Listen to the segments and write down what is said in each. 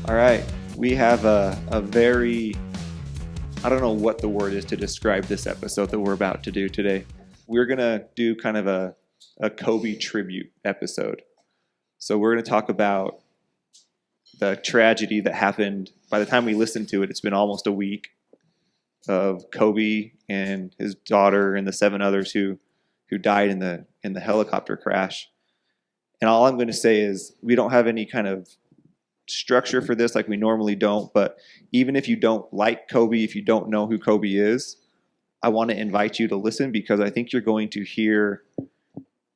All right. We have a very, I don't know what the word is to describe this episode that we're about to do today. We're going to do kind of a Kobe tribute episode. So we're going to talk about the tragedy that happened. By the time we listen to it, it's been almost a week of Kobe and his daughter and the 7 others who died in the helicopter crash. And all I'm going to say is we don't have any kind of structure for this like we normally don't, but even if you don't like Kobe, if you don't know who Kobe is, I want to invite you to listen because I think you're going to hear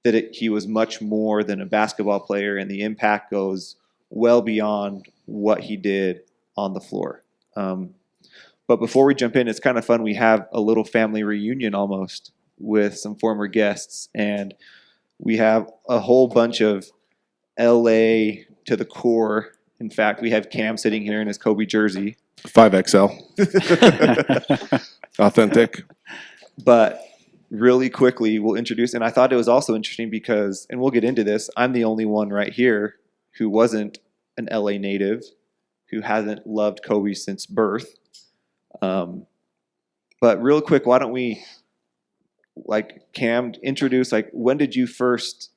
that he was much more than a basketball player, and the impact goes well beyond what he did on the floor. But before we jump in, it's kind of fun. We have a little family reunion almost with some former guests, and we have a whole bunch of LA to the core. In fact, we have Cam sitting here in his Kobe jersey. 5XL. Authentic. But really quickly, we'll introduce, and I thought it was also interesting because, and we'll get into this, I'm the only one right here who wasn't an LA native, who hasn't loved Kobe since birth. But real quick, why don't we, Cam, introduce, when did you first,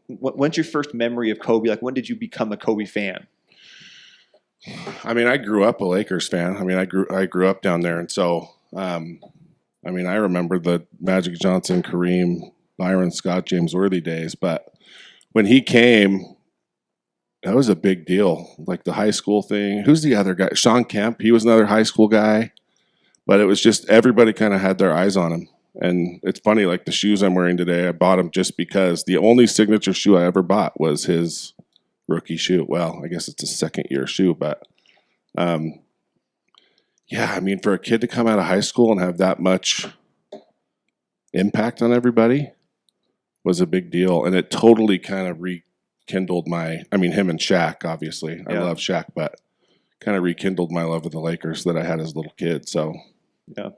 when's your first memory of Kobe? When did you become a Kobe fan? I mean, I grew up a Lakers fan. I mean, I grew up down there, and so, I remember the Magic Johnson, Kareem, Byron Scott, James Worthy days. But when he came, that was a big deal. Like the high school thing. Who's the other guy? Sean Kemp. He was another high school guy. But it was just everybody kind of had their eyes on him. And it's funny, like the shoes I'm wearing today, I bought them just because the only signature shoe I ever bought was his rookie shoe. Well, I guess it's a second-year shoe, but yeah, I mean, for a kid to come out of high school and have that much impact on everybody was a big deal. And it totally kind of rekindled him and Shaq, obviously. I love Shaq, but kind of rekindled my love of the Lakers that I had as a little kid. So, yeah.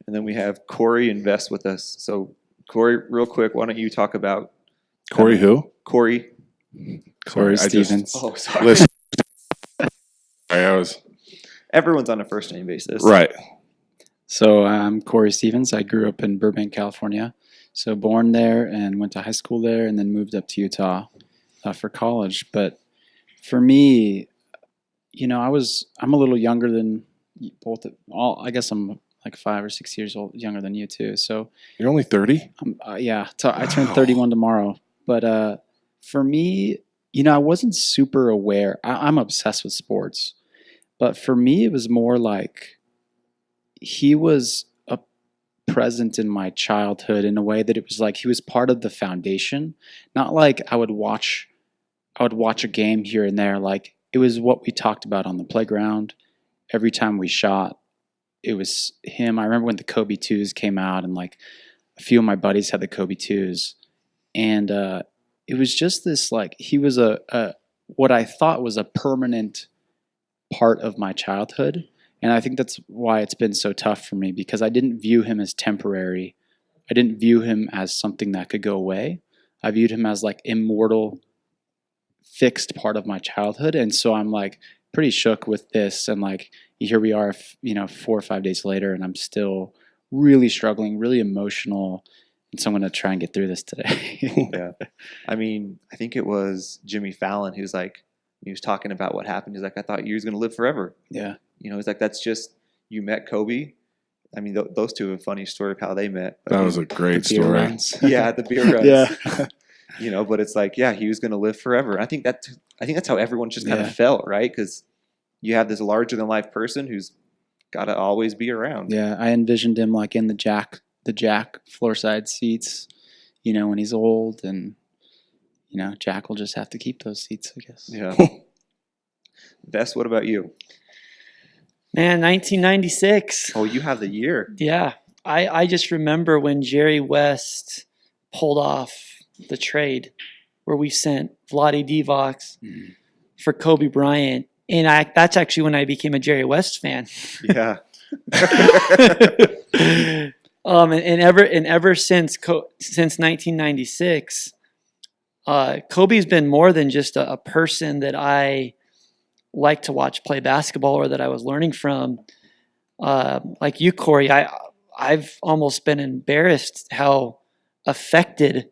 And then we have Kory and Vess with us. So, Kory, real quick, why don't you talk about Kory who? Kory Stevens. Sorry. Listen, Everyone's on a first name basis. Right. So I'm Kory Stevens. I grew up in Burbank, California. So born there and went to high school there and then moved up to Utah for college. But for me, I'm a little younger than both. I guess I'm like 5 or 6 years old, younger than you too. So you're only 30? Yeah. I turned 31 tomorrow. But for me, I wasn't super aware. I'm obsessed with sports. But for me, it was more like he was a present in my childhood in a way that it was like he was part of the foundation. Not like I would watch a game here and there. Like it was what we talked about on the playground. Every time we shot, it was him. I remember when the Kobe 2s came out and like a few of my buddies had the Kobe 2s. And it was just this like he was a what I thought was a permanent part of my childhood. And I think that's why it's been so tough for me because I didn't view him as temporary. I didn't view him as something that could go away. I viewed him as like immortal, fixed part of my childhood. And so I'm like pretty shook with this. And like here we are, 4 or 5 days later, and I'm still really struggling, really emotional. And so I'm going to try and get through this today. Yeah. I mean, I think it was Jimmy Fallon who's like, he was talking about what happened. He's like, I thought you was going to live forever. Yeah. He's like, that's just, you met Kobe. I mean, those two have a funny story of how they met. That was a great story. Yeah, the beer runs. Yeah. But it's like, yeah, he was going to live forever. I think that's how everyone just kind of felt, right? Because you have this larger than life person who's got to always be around. Yeah, I envisioned him like in the Jack floor side seats, when he's old, and Jack will just have to keep those seats, I guess. Yeah. Vess, what about you? Man, 1996. Oh, you have the year. Yeah. I just remember when Jerry West pulled off the trade where we sent Vlade Divac for Kobe Bryant. And that's actually when I became a Jerry West fan. Yeah. And ever since 1996, Kobe's been more than just a person that I liked to watch play basketball or that I was learning from. Like you, Kory, I've almost been embarrassed how affected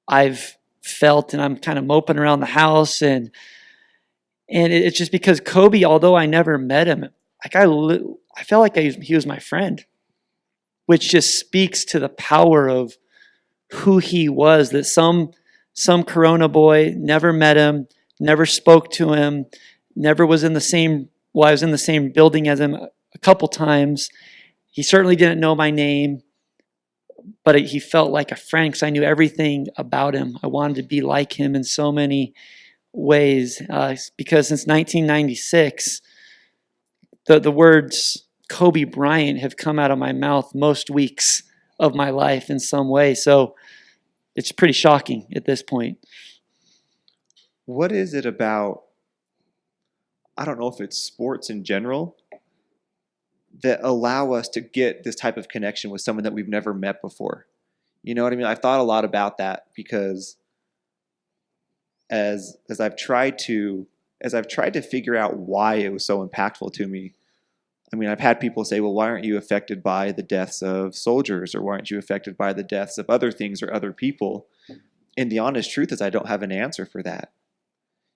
I've felt, and I'm kind of moping around the house, and it's just because Kobe, although I never met him, like I felt like he was my friend, which just speaks to the power of who he was. That some Corona boy never met him, never spoke to him, never was in the same. Well, I was in the same building as him a couple times. He certainly didn't know my name, but he felt like a friend because I knew everything about him. I wanted to be like him in so many ways because since 1996, the words Kobe Bryant have come out of my mouth most weeks of my life in some way. So it's pretty shocking at this point. What is it about, I don't know if it's sports in general, that allow us to get this type of connection with someone that we've never met before? You know what I mean? I've thought a lot about that because as I've tried to figure out why it was so impactful to me. I mean, I've had people say, well, why aren't you affected by the deaths of soldiers, or why aren't you affected by the deaths of other things or other people? And the honest truth is I don't have an answer for that.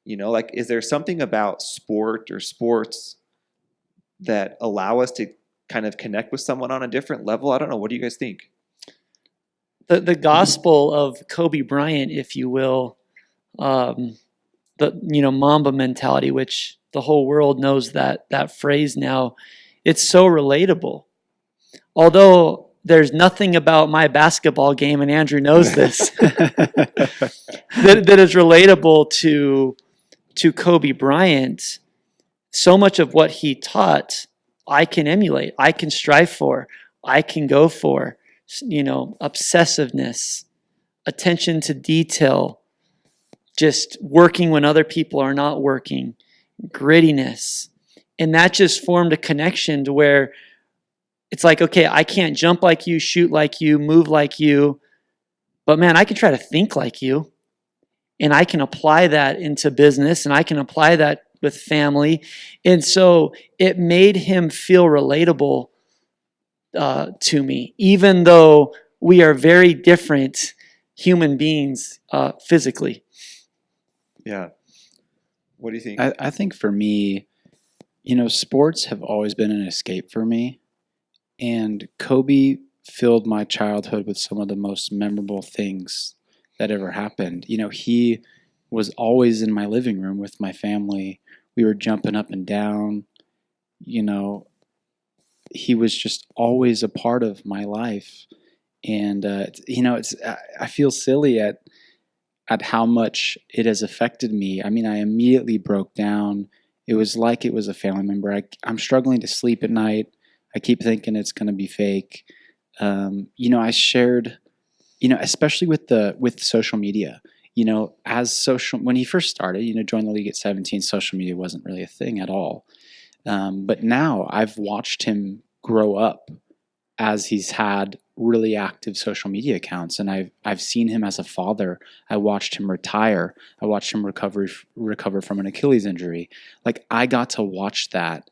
You know, like, is there something about sport or sports that allow us to kind of connect with someone on a different level? I don't know. What do you guys think? The gospel of Kobe Bryant, if you will, the Mamba mentality, which the whole world knows that phrase now. It's so relatable. Although there's nothing about my basketball game, and Andrew knows this, that is relatable to Kobe Bryant. So much of what he taught, I can emulate, I can strive for, I can go for. Obsessiveness, attention to detail, just working when other people are not working, grittiness. And that just formed a connection to where it's like, okay, I can't jump like you, shoot like you, move like you, but man, I can try to think like you. And I can apply that into business, and I can apply that with family. And so it made him feel relatable to me, even though we are very different human beings physically. Yeah. What do you think? I think for me, sports have always been an escape for me. And Kobe filled my childhood with some of the most memorable things that ever happened. He was always in my living room with my family. We were jumping up and down. He was just always a part of my life. And, I feel silly at how much it has affected me. I mean, I immediately broke down. It was like it was a family member. I'm struggling to sleep at night. I keep thinking it's going to be fake. I shared, especially with social media, when he first started, joined the league at 17, social media wasn't really a thing at all. But now I've watched him grow up as he's had really active social media accounts, and I've seen him as a father. I watched him retire. I watched him recover from an Achilles injury. Like, I got to watch that,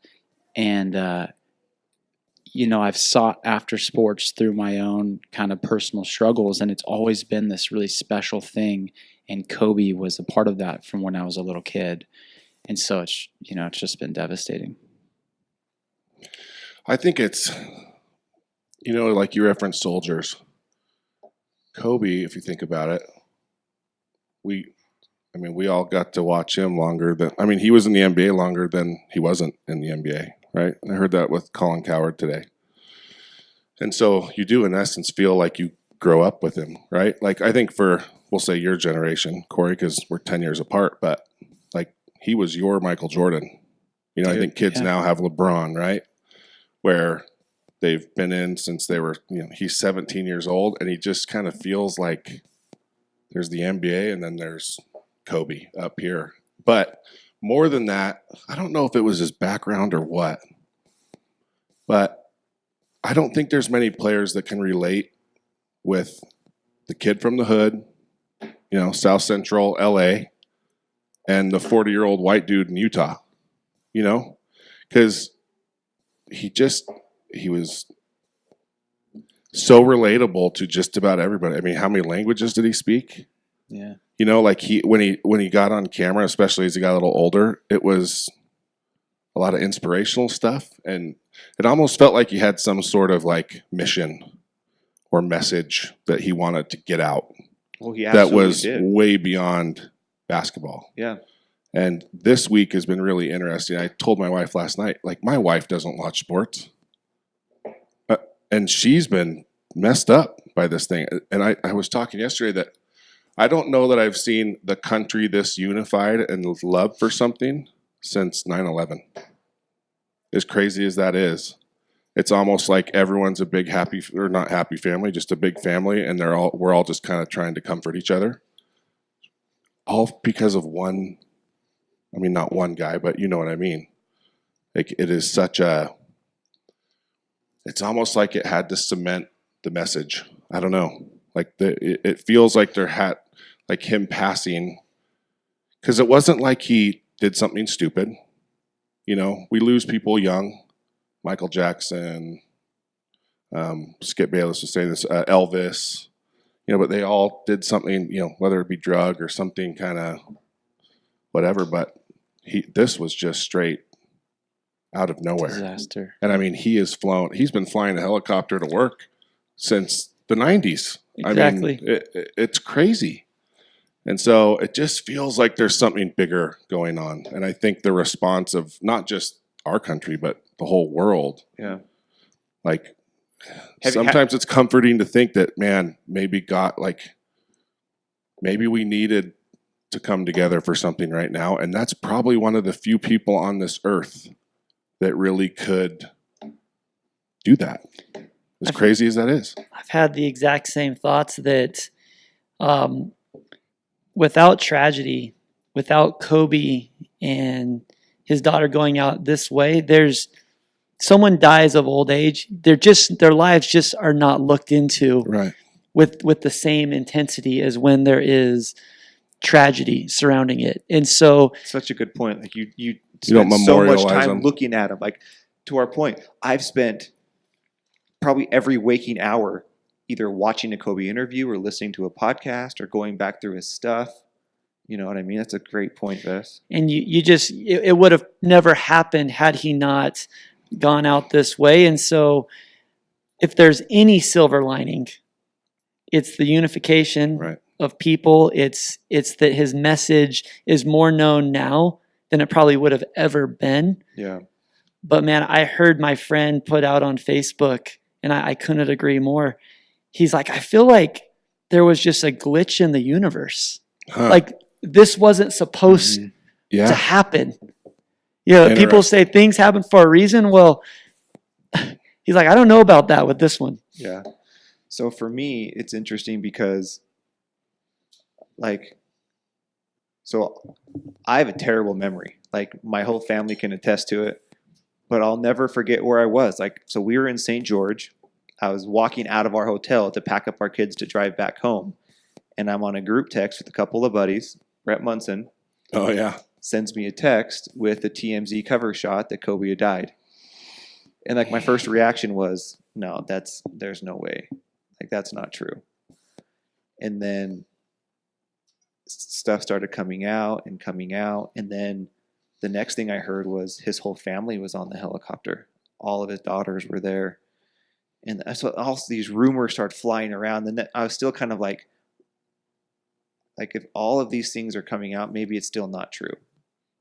and I've sought after sports through my own kind of personal struggles, and it's always been this really special thing. And Kobe was a part of that from when I was a little kid, and so it's just been devastating. I think it's, like you referenced soldiers. Kobe, if you think about it, we all got to watch him longer than, he was in the NBA longer than he wasn't in the NBA, right? I heard that with Colin Cowherd today. And so you do, in essence, feel like you grow up with him, right? Like, I think for, we'll say your generation, Kory, because we're 10 years apart, but like, he was your Michael Jordan. I think kids now have LeBron, right? Where they've been in since they were, he's 17 years old, and he just kind of feels like there's the NBA and then there's Kobe up here. But more than that, I don't know if it was his background or what, but I don't think there's many players that can relate with the kid from the hood, South Central LA, and the 40-year-old white dude in Utah. you know, because he was so relatable to just about everybody. I mean, how many languages did he speak? Yeah. You know, like when he got on camera, especially as he got a little older, it was a lot of inspirational stuff, and it almost felt like he had some sort of like mission or message that he wanted to get out. Well, he That was did. way beyond basketball. Yeah. And this week has been really interesting. I told my wife last night, like, my wife doesn't watch sports, and she's been messed up by this thing. And I was talking yesterday that I don't know that I've seen the country this unified and love for something since 9/11. As crazy as that is, it's almost like everyone's a big happy, or not happy family, just a big family, and we're all just kind of trying to comfort each other. All because of one, I mean, not one guy, but you know what I mean. Like, it is such it's almost like it had to cement the message. I don't know. Like, it feels like like him passing, because it wasn't like he did something stupid. You know, we lose people young. Michael Jackson, Skip Bayless was saying this, Elvis, you know, but they all did something, you know, whether it be drug or something kind of whatever, but this was just straight out of nowhere. Disaster. And I mean, he's been flying a helicopter to work since the 90s. Exactly. I mean, it's crazy. And so it just feels like there's something bigger going on. And I think the response of not just our country, but the whole world. Yeah. Like, sometimes it's comforting to think that, man, maybe we needed to come together for something right now. And that's probably one of the few people on this earth that really could do that. As crazy as that is. I've had the exact same thoughts that without tragedy, without Kobe and his daughter going out this way, someone dies of old age. Their lives just are not looked into Right. with the same intensity as when there is tragedy surrounding it. And so, Such a good point. Like you don't spend so much memorialize time them. looking at him. Like, to our point, I've spent probably every waking hour either watching a Kobe interview or listening to a podcast or going back through his stuff. You know what I mean? That's a great point, Vess. and it would have never happened had he not gone out this way. And so, if there's any silver lining, it's the unification Right. of people. It's that his message is more known now than it probably would have ever been. Yeah. But man, I heard my friend put out on Facebook, and I couldn't agree more. He's like, I feel like there was just a glitch in the universe. Huh. Like, this wasn't supposed to Yeah. happen. You know, people say things happen for a reason. Well, he's like, I don't know about that with this one. Yeah. So for me, it's interesting because, like, so I have a terrible memory. Like, my whole family can attest to it, but I'll never forget where I was. Like, so we were in St. George. I was walking out of our hotel to pack up our kids to drive back home. And I'm on a group text with a couple of buddies. Brett Munson Oh, yeah. sends me a text with a TMZ cover shot that Kobe had died. And like, my first reaction was, no, there's no way. Like, that's not true. And then stuff started coming out. And then the next thing I heard was his whole family was on the helicopter. All of his daughters were there. And so all these rumors started flying around. And I was still kind of like, if all of these things are coming out, maybe it's still not true,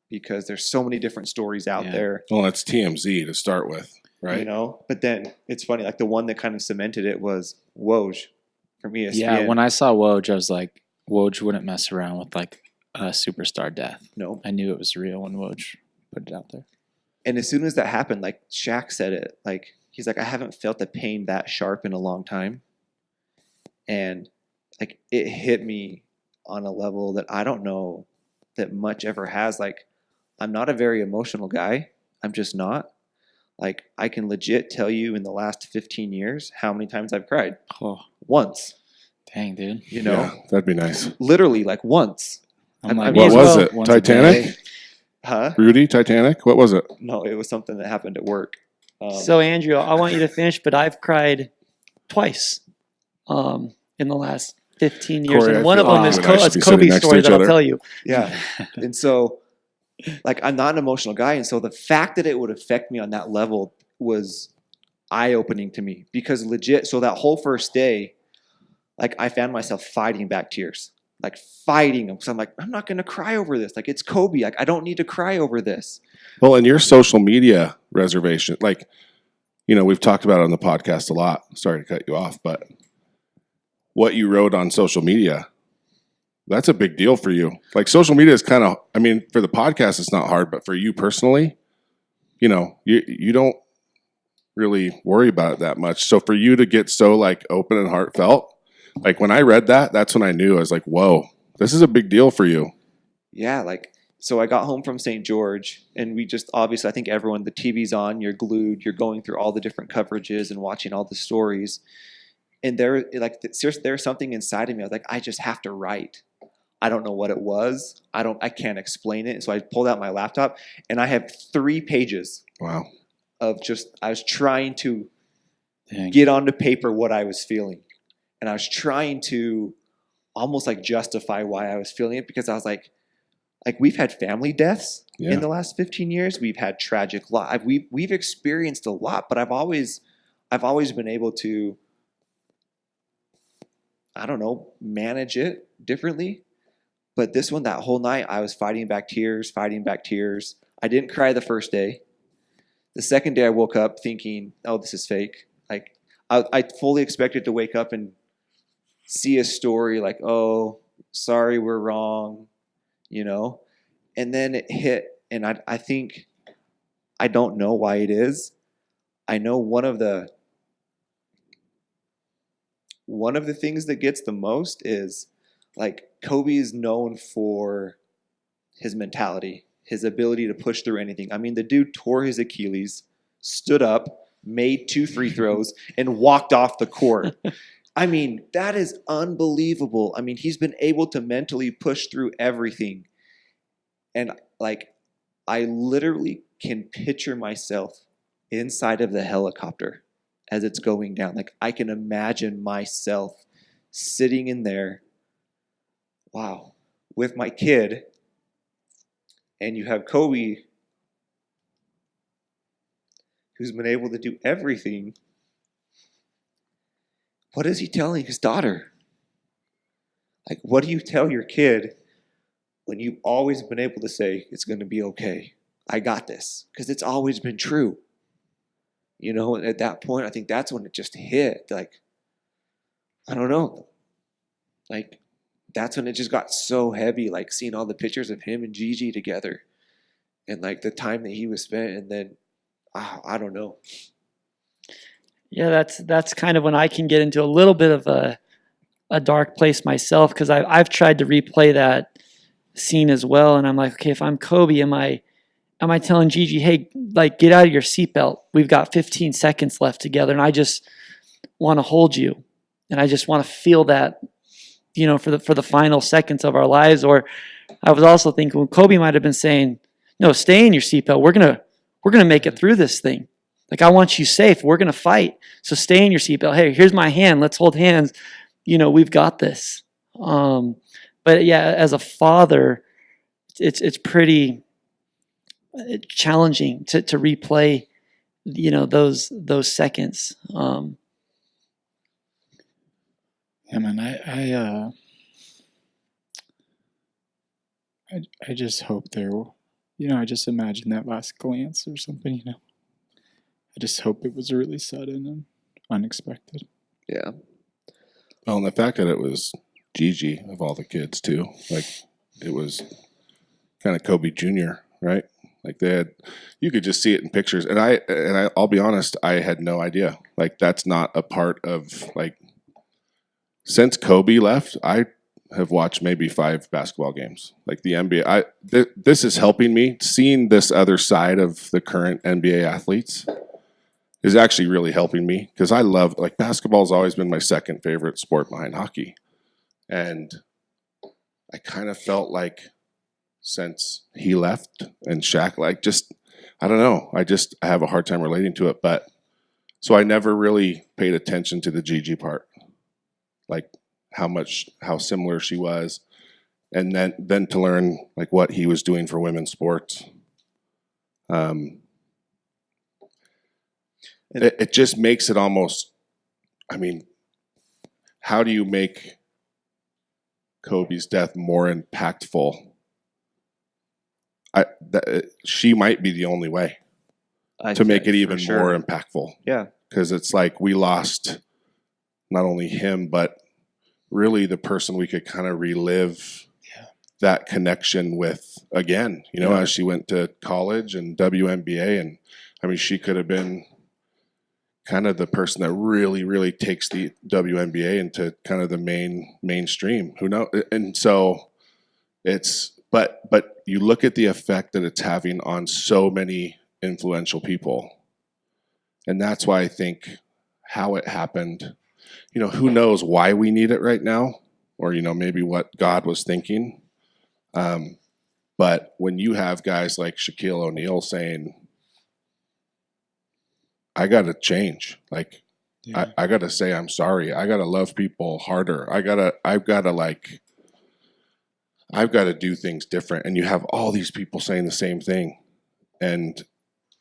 because there's so many different stories out there. Well, it's TMZ to start with, right? You know, but then it's funny. Like, the one that kind of cemented it was Woj from ESPN. Yeah, when I saw Woj, I was like, Woj wouldn't mess around with like a superstar death. No. I knew it was real when Woj put it out there. And as soon as that happened, like, Shaq said it. Like, he's like, I haven't felt the pain that sharp in a long time. And like, it hit me on a level that I don't know that much ever has. Like, I'm not a very emotional guy. I'm just not. Like, I can legit tell you in the last 15 years how many times I've cried. Oh, Once. dang, dude. You know? Yeah, that'd be nice. Literally, like, once. I'm I like, mean, What was well, it? once a Titanic? day. Huh? Rudy, Titanic? What was it? No, it was something that happened at work. So Andrew, I want you to finish, but I've cried twice in the last 15 years, Kory, and I one of feel them like is you and I should be sitting Kobe's next to story each that I'll other. tell you. Yeah. And so, like, I'm not an emotional guy. And so the fact that it would affect me on that level was eye-opening to me because legit, so that whole first day, like, I found myself fighting back tears, like fighting them. So I'm like, I'm not going to cry over this. Like, it's Kobe. Like, I don't need to cry over this. Well, in your social media reservation, like, you know, we've talked about it on the podcast a lot. Sorry to cut you off, but what you wrote on social media, that's a big deal for you. Like, social media is kind of, I mean, for the podcast, it's not hard, but for you personally, you know, you don't really worry about it that much. So for you to get so like open and heartfelt, like when I read that, that's when I knew. I was like, whoa, this is a big deal for you. Yeah, like, so I got home from St. George, and we just, obviously, I think everyone, the TV's on, you're glued, you're going through all the different coverages and watching all the stories. And seriously, there's something inside of me. I was like, I just have to write. I don't know what it was. I can't explain it. So I pulled out my laptop, and I have 3 pages Wow. of just, I was trying to Dang. get onto paper what I was feeling. And I was trying to almost like justify why I was feeling it, because I was like we've had family deaths in the last 15 years. We've had tragic lives. We've experienced a lot, but I've always been able to, I don't know, manage it differently. But this one, that whole night, I was fighting back tears. I didn't cry the first day. The second day I woke up thinking, oh, this is fake. Like, I fully expected to wake up and see a story like, oh, sorry, we're wrong, you know? And then it hit, and I think, I don't know why it is. I know one of the things that gets the most is, like, Kobe is known for his mentality, his ability to push through anything. I mean, the dude tore his Achilles, stood up, made 2 free throws, and walked off the court. I mean, that is unbelievable. I mean, he's been able to mentally push through everything. And, like, I literally can picture myself inside of the helicopter as it's going down. Like, I can imagine myself sitting in there, wow, with my kid, and you have Kobe, who's been able to do everything. What is he telling his daughter? Like, what do you tell your kid when you've always been able to say, it's going to be okay, I got this? Because it's always been true. You know, at that point, I think that's when it just hit. Like, I don't know. Like, that's when it just got so heavy, like seeing all the pictures of him and Gigi together and like the time that he was spent, and then, I don't know. Yeah, that's kind of when I can get into a little bit of a dark place myself, because I've tried to replay that scene as well, and I'm like, okay, if I'm Kobe, am I telling Gigi, hey, like, get out of your seatbelt? We've got 15 seconds left together, and I just want to hold you, and I just want to feel that, you know, for the final seconds of our lives. Or I was also thinking, well, Kobe might have been saying, no, stay in your seatbelt. We're gonna make it through this thing. Like, I want you safe. We're gonna fight. So stay in your seatbelt. Hey, here's my hand. Let's hold hands. You know, we've got this. But yeah, as a father, it's pretty challenging to replay, you know, those seconds. Yeah, man, I just hope there, you know, I just imagine that last glance or something, you know. I just hope it was really sudden and unexpected. Yeah. Well, and the fact that it was Gigi of all the kids too, like, it was kind of Kobe Jr., right? Like, you could just see it in pictures. And I'll be honest, I had no idea. Like, that's not a part of, like, since Kobe left, I have watched maybe 5 basketball games. Like, the NBA, this is helping me. Seeing this other side of the current NBA athletes is actually really helping me, because I love, like, basketball's always been my second favorite sport behind hockey. And I kind of felt like since he left and Shaq, like, just, I don't know. I have a hard time relating to it. But so I never really paid attention to the Gigi part, like how similar she was. And then to learn like what he was doing for women's sports. It just makes it almost, I mean, how do you make Kobe's death more impactful? She might be the only way to make it even more impactful. Yeah. Because it's like we lost not only him, but really the person we could kind of relive that connection with again, as she went to college and WNBA. And I mean, she could have been kind of the person that really, really takes the WNBA into kind of the mainstream. Who knows? And so but you look at the effect that it's having on so many influential people. And that's why I think how it happened, who knows why we need it right now, or, maybe what God was thinking. But when you have guys like Shaquille O'Neal saying, I got to change. Like, I got to say, I'm sorry. I got to love people harder. I've got to do things different. And you have all these people saying the same thing. And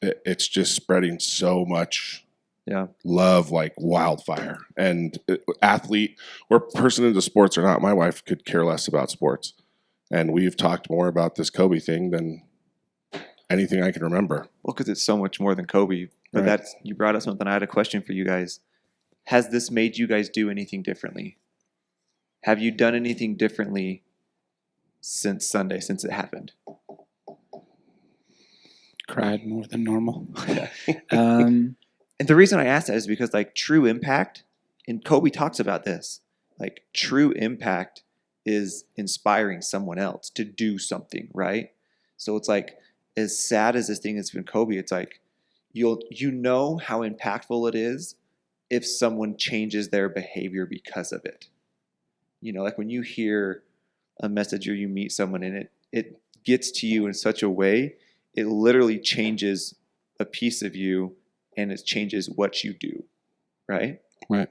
it's just spreading so much love like wildfire. And athlete or person into sports or not, my wife could care less about sports. And we've talked more about this Kobe thing than anything I can remember. Well, because it's so much more than Kobe. But you brought up something. I had a question for you guys. Has this made you guys do anything differently? Have you done anything differently since Sunday, since it happened? Cried more than normal. And the reason I ask that is because, like, true impact, and Kobe talks about this, like, true impact is inspiring someone else to do something, right? So it's like, as sad as this thing has been Kobe, it's like, you know how impactful it is if someone changes their behavior because of it. Like when you hear a message or you meet someone and it gets to you in such a way, it literally changes a piece of you and it changes what you do, right? Right.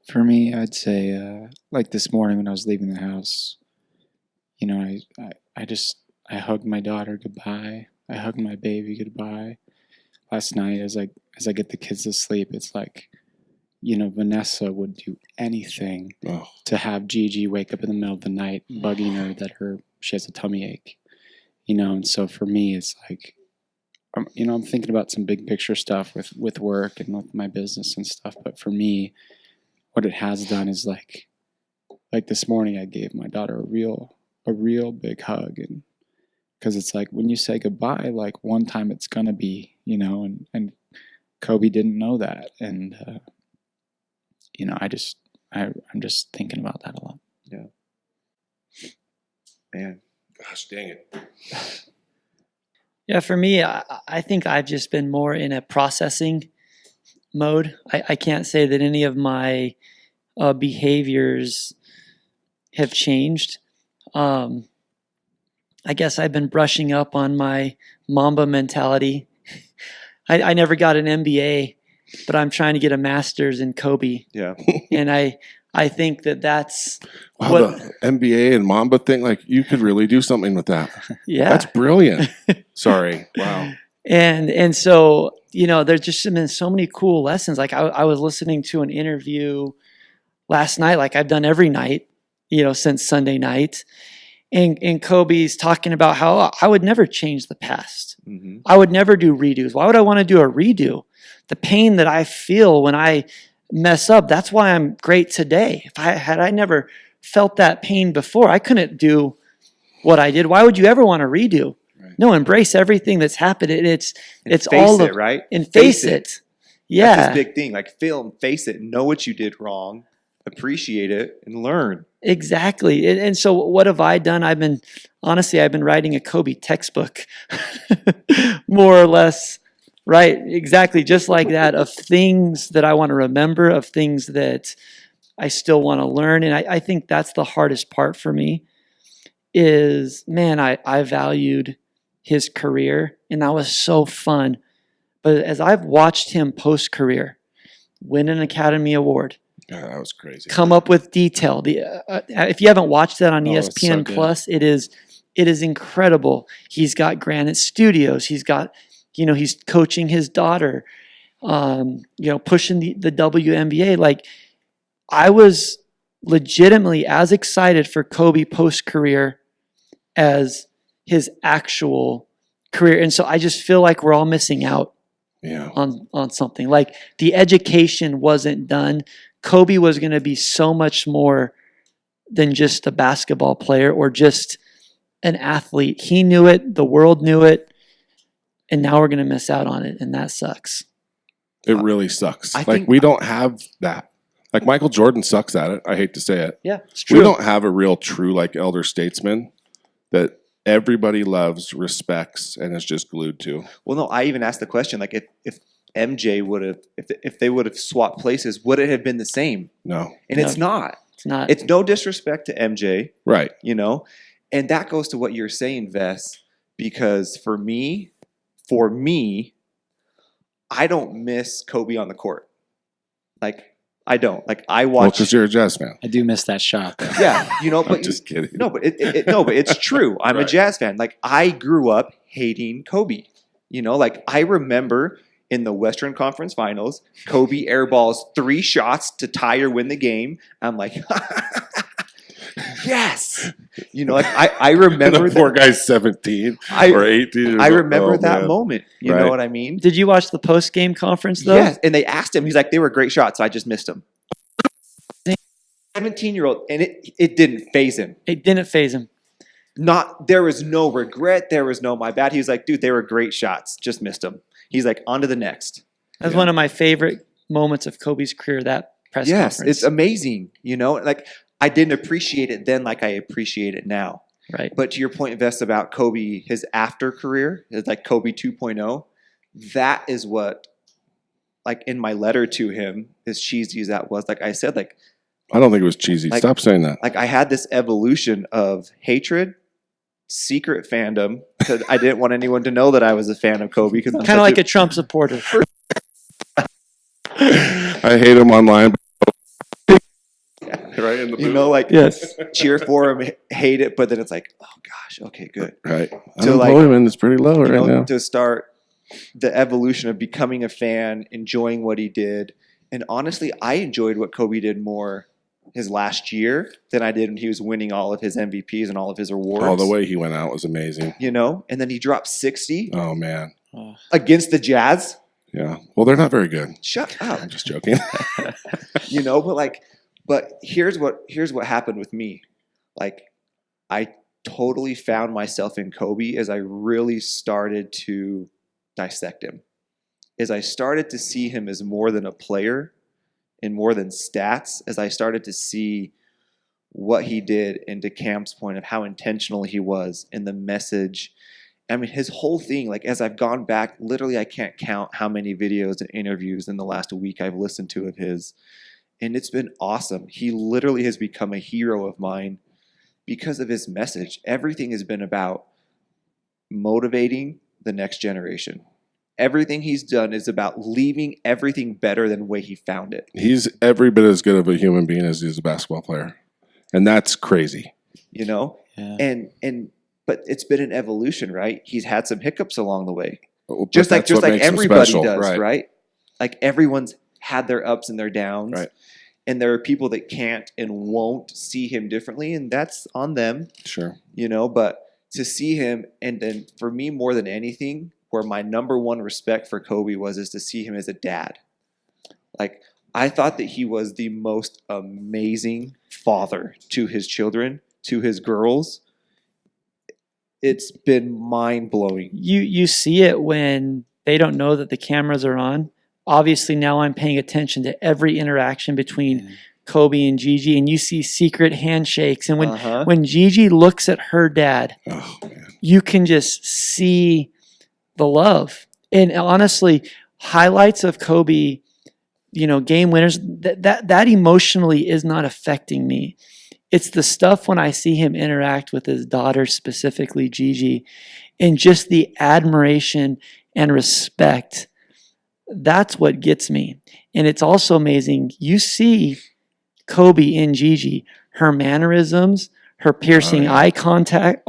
For me, I'd say, like this morning when I was leaving the house, I hugged my daughter goodbye. I hugged my baby goodbye. Last night, as I get the kids to sleep, it's like, Vanessa would do anything to have Gigi wake up in the middle of the night bugging her that she has a tummy ache, and so for me, it's like, I'm thinking about some big picture stuff with work and with my business and stuff. But for me, what it has done is like this morning, I gave my daughter a real big hug, and because it's like when you say goodbye, like one time it's gonna be, and Kobe didn't know that, and I'm just thinking about that a lot. Yeah. Man, gosh dang it. Yeah, for me, I think I've just been more in a processing mode. I can't say that any of my behaviors have changed. I guess I've been brushing up on my Mamba mentality. I never got an MBA, but I'm trying to get a master's in Kobe. Yeah. And I think that's the MBA and Mamba thing, like you could really do something with that. Yeah. That's brilliant. Sorry. Wow. And so, there's just been so many cool lessons. Like I was listening to an interview last night, like I've done every night, since Sunday night. And Kobe's talking about how I would never change the past. Mm-hmm. I would never do redos. Why would I want to do a redo? The pain that I feel when I mess up, that's why I'm great today. If I never felt that pain before, I couldn't do what I did. Why would you ever want to redo? Right. No, embrace everything that's happened. It's all of it, right? And face it. Yeah. That's this big thing. Like face it, know what you did wrong, appreciate it, and learn. Exactly. And so what have I done? I've been writing a Kobe textbook, more or less, right? Exactly. Just like that, of things that I want to remember, of things that I still want to learn. And I think that's the hardest part for me is, man, I valued his career, and that was so fun. But as I've watched him post-career, win an Academy Award, Yeah, that was crazy. come up with detail. If you haven't watched that on Oh, it's so ESPN good. Plus, it is incredible. He's got Granite Studios. He's got, he's coaching his daughter, pushing the WNBA. Like, I was legitimately as excited for Kobe post-career as his actual career. And so I just feel like we're all missing out on something. Like, the education wasn't done. Kobe was going to be so much more than just a basketball player or just an athlete. He knew it. The world knew it. And now we're going to miss out on it. And that sucks. It really sucks. I Like, think- we don't have that. Like, Michael Jordan sucks at it. I hate to say it. Yeah, it's true. We don't have a real true, like, elder statesman that everybody loves, respects, and is just glued to. Well, no, I even asked the question, like, if MJ would have, if they would have swapped places, would it have been the same? No. And it's not. It's not. It's no disrespect to MJ, Right. And that goes to what you're saying, Vess, because for me, I don't miss Kobe on the court. Like, I don't. Like, I Well, watch. because you're a Jazz fan. I do miss that shot, though. Yeah, I'm but just kidding. no, but but it's true. I'm a Right. Jazz fan. Like, I grew up hating Kobe. Like, I remember in the Western Conference Finals, Kobe airballs 3 shots to tie or win the game. I'm like, yes. Like, I remember the poor that. guy's 17 I- or 18 years I old. remember Oh, that man. moment. You Right. know what I mean? Did you watch the post-game conference, though? Yes. And they asked him, he's like, they were great shots, so I just missed them. 17-year-old, and it didn't faze him. It didn't faze him. There was no regret. There was no my bad. He was like, dude, they were great shots. Just missed them. He's like, on to the next. That's one of my favorite moments of Kobe's career, that press Yes, conference. it's amazing. Like, I didn't appreciate it then like I appreciate it now. Right. But to your point, Vess, about Kobe, his after career, it's like Kobe 2.0, that is what, like, in my letter to him, as cheesy as that was, like I said, like I don't think it was cheesy. Like- Stop saying that. I had this evolution of hatred, secret fandom, because I didn't want anyone to know that I was a fan of Kobe. Because Kind of like a Trump supporter. I hate him online. Right in the booth. like Yes. cheer for him, hate it, but then it's like, oh gosh, okay, good. Right. So, like, Unemployment is pretty low right now. To start the evolution of becoming a fan, enjoying what he did. And honestly, I enjoyed what Kobe did more his last year than I did when he was winning all of his MVPs and all of his awards. Oh, the way he went out was amazing. And then he dropped 60 Oh, man. against the Jazz. Yeah. Well, they're not very good. Shut up. I'm just joking. But here's what happened with me. Like, I totally found myself in Kobe as I really started to dissect him. As I started to see him as more than a player and more than stats, as I started to see what he did, and to Cam's point of how intentional he was in the message. I mean, his whole thing, like, as I've gone back, literally I can't count how many videos and interviews in the last week I've listened to of his. And it's been awesome. He literally has become a hero of mine because of his message. Everything has been about motivating the next generation. Everything he's done is about leaving everything better than the way he found it. He's every bit as good of a human being as he is a basketball player. And that's crazy. Yeah. But it's been an evolution, right? He's had some hiccups along the way. But Just like that's what makes him everybody special, does, right? Like, everyone's had their ups and their downs. Right. And there are people that can't and won't see him differently, and that's on them. Sure. But to see him, and then for me more than anything, where my number one respect for Kobe is to see him as a dad. Like, I thought that he was the most amazing father to his children, to his girls. It's been mind-blowing. You see it when they don't know that the cameras are on. Obviously, now I'm paying attention to every interaction between Kobe and Gigi, and you see secret handshakes. And when Gigi looks at her dad, Oh, man. you can just see the love. And honestly, highlights of Kobe, game winners, that emotionally is not affecting me. It's the stuff when I see him interact with his daughter, specifically Gigi, and just the admiration and respect. That's what gets me. And it's also amazing. You see Kobe in Gigi, her mannerisms, her piercing eye contact,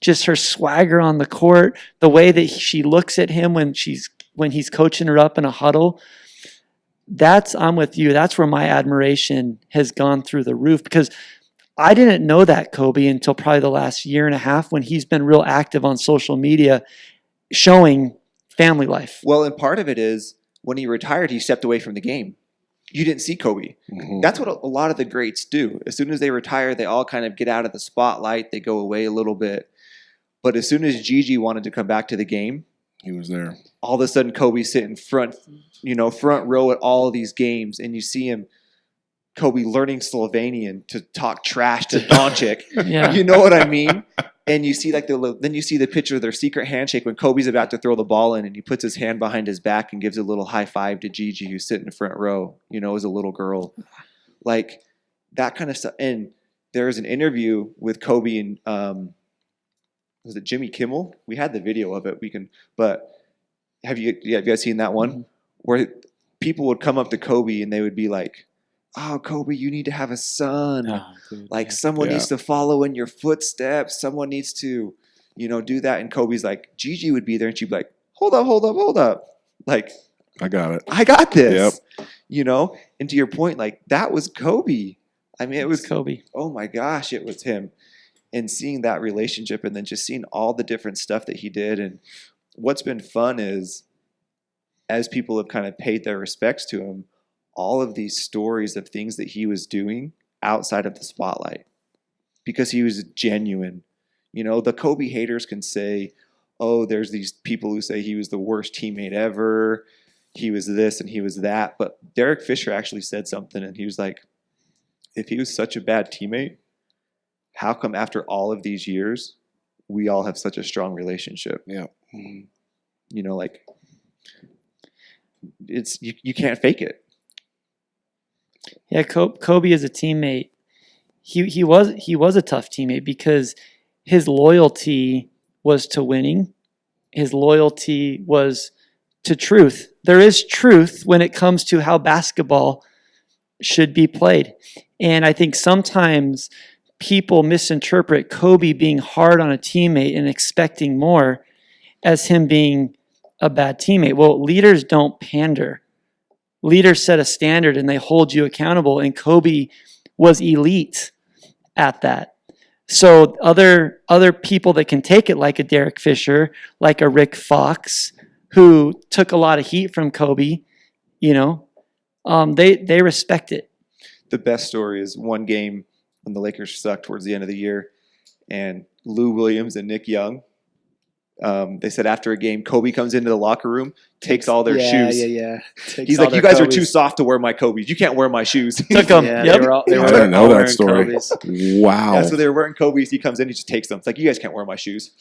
just her swagger on the court, the way that she looks at him when he's coaching her up in a huddle. I'm with you. That's where my admiration has gone through the roof, because I didn't know that Kobe until probably the last year and a half, when he's been real active on social media showing family life. Well, and part of it is when he retired, he stepped away from the game. You didn't see Kobe. Mhm. That's what a lot of the greats do. As soon as they retire, they all kind of get out of the spotlight. They go away a little bit. But as soon as Gigi wanted to come back to the game, He was there. all of a sudden Kobe's sitting front row at all of these games, and you see him, Kobe learning Slovenian to talk trash to Doncic. Yeah. You know what I mean? And you see then you see the picture of their secret handshake when Kobe's about to throw the ball in, and he puts his hand behind his back and gives a little high five to Gigi, who's sitting in front row, as a little girl. Like that kind of stuff. And there was an interview with Kobe and was it Jimmy Kimmel? We had the video of it. But have you guys seen that one? Mm-hmm. Where people would come up to Kobe and they would be like, "Oh, Kobe, you need to have a son. Someone needs to follow in your footsteps. Someone needs to, do that." And Kobe's like, Gigi would be there and she'd be like, hold up. Like, I got it. I got this. And to your point, like that was Kobe. I mean, it was Kobe. Oh my gosh, it was him. And seeing that relationship and then just seeing all the different stuff that he did. And what's been fun is as people have kind of paid their respects to him, all of these stories of things that he was doing outside of the spotlight, because he was genuine. The Kobe haters can say, oh, there's these people who say he was the worst teammate ever. He was this and he was that. But Derek Fisher actually said something, and he was like, if he was such a bad teammate, how come after all of these years, we all have such a strong relationship? Yeah. Like it's you can't fake it. Yeah, Kobe as a teammate, he was a tough teammate because his loyalty was to winning. His loyalty was to truth. There is truth when it comes to how basketball should be played. And I think sometimes people misinterpret Kobe being hard on a teammate and expecting more as him being a bad teammate. Well, leaders don't pander. Leaders set a standard and they hold you accountable, and Kobe was elite at that. So other people that can take it, like a Derek Fisher, like a Rick Fox, who took a lot of heat from Kobe, they respect it. The best story is one game when the Lakers sucked towards the end of the year, and Lou Williams and Nick Young, they said after a game, Kobe comes into the locker room, takes all their shoes. Yeah. He's like, you guys are too soft to wear my Kobe's. You can't wear my shoes. Took them. Yeah, Yep. they were I didn't know all that wearing story. Kobe's. Wow. Yeah, so they were wearing Kobe's. He comes in, he just takes them. It's like, you guys can't wear my shoes.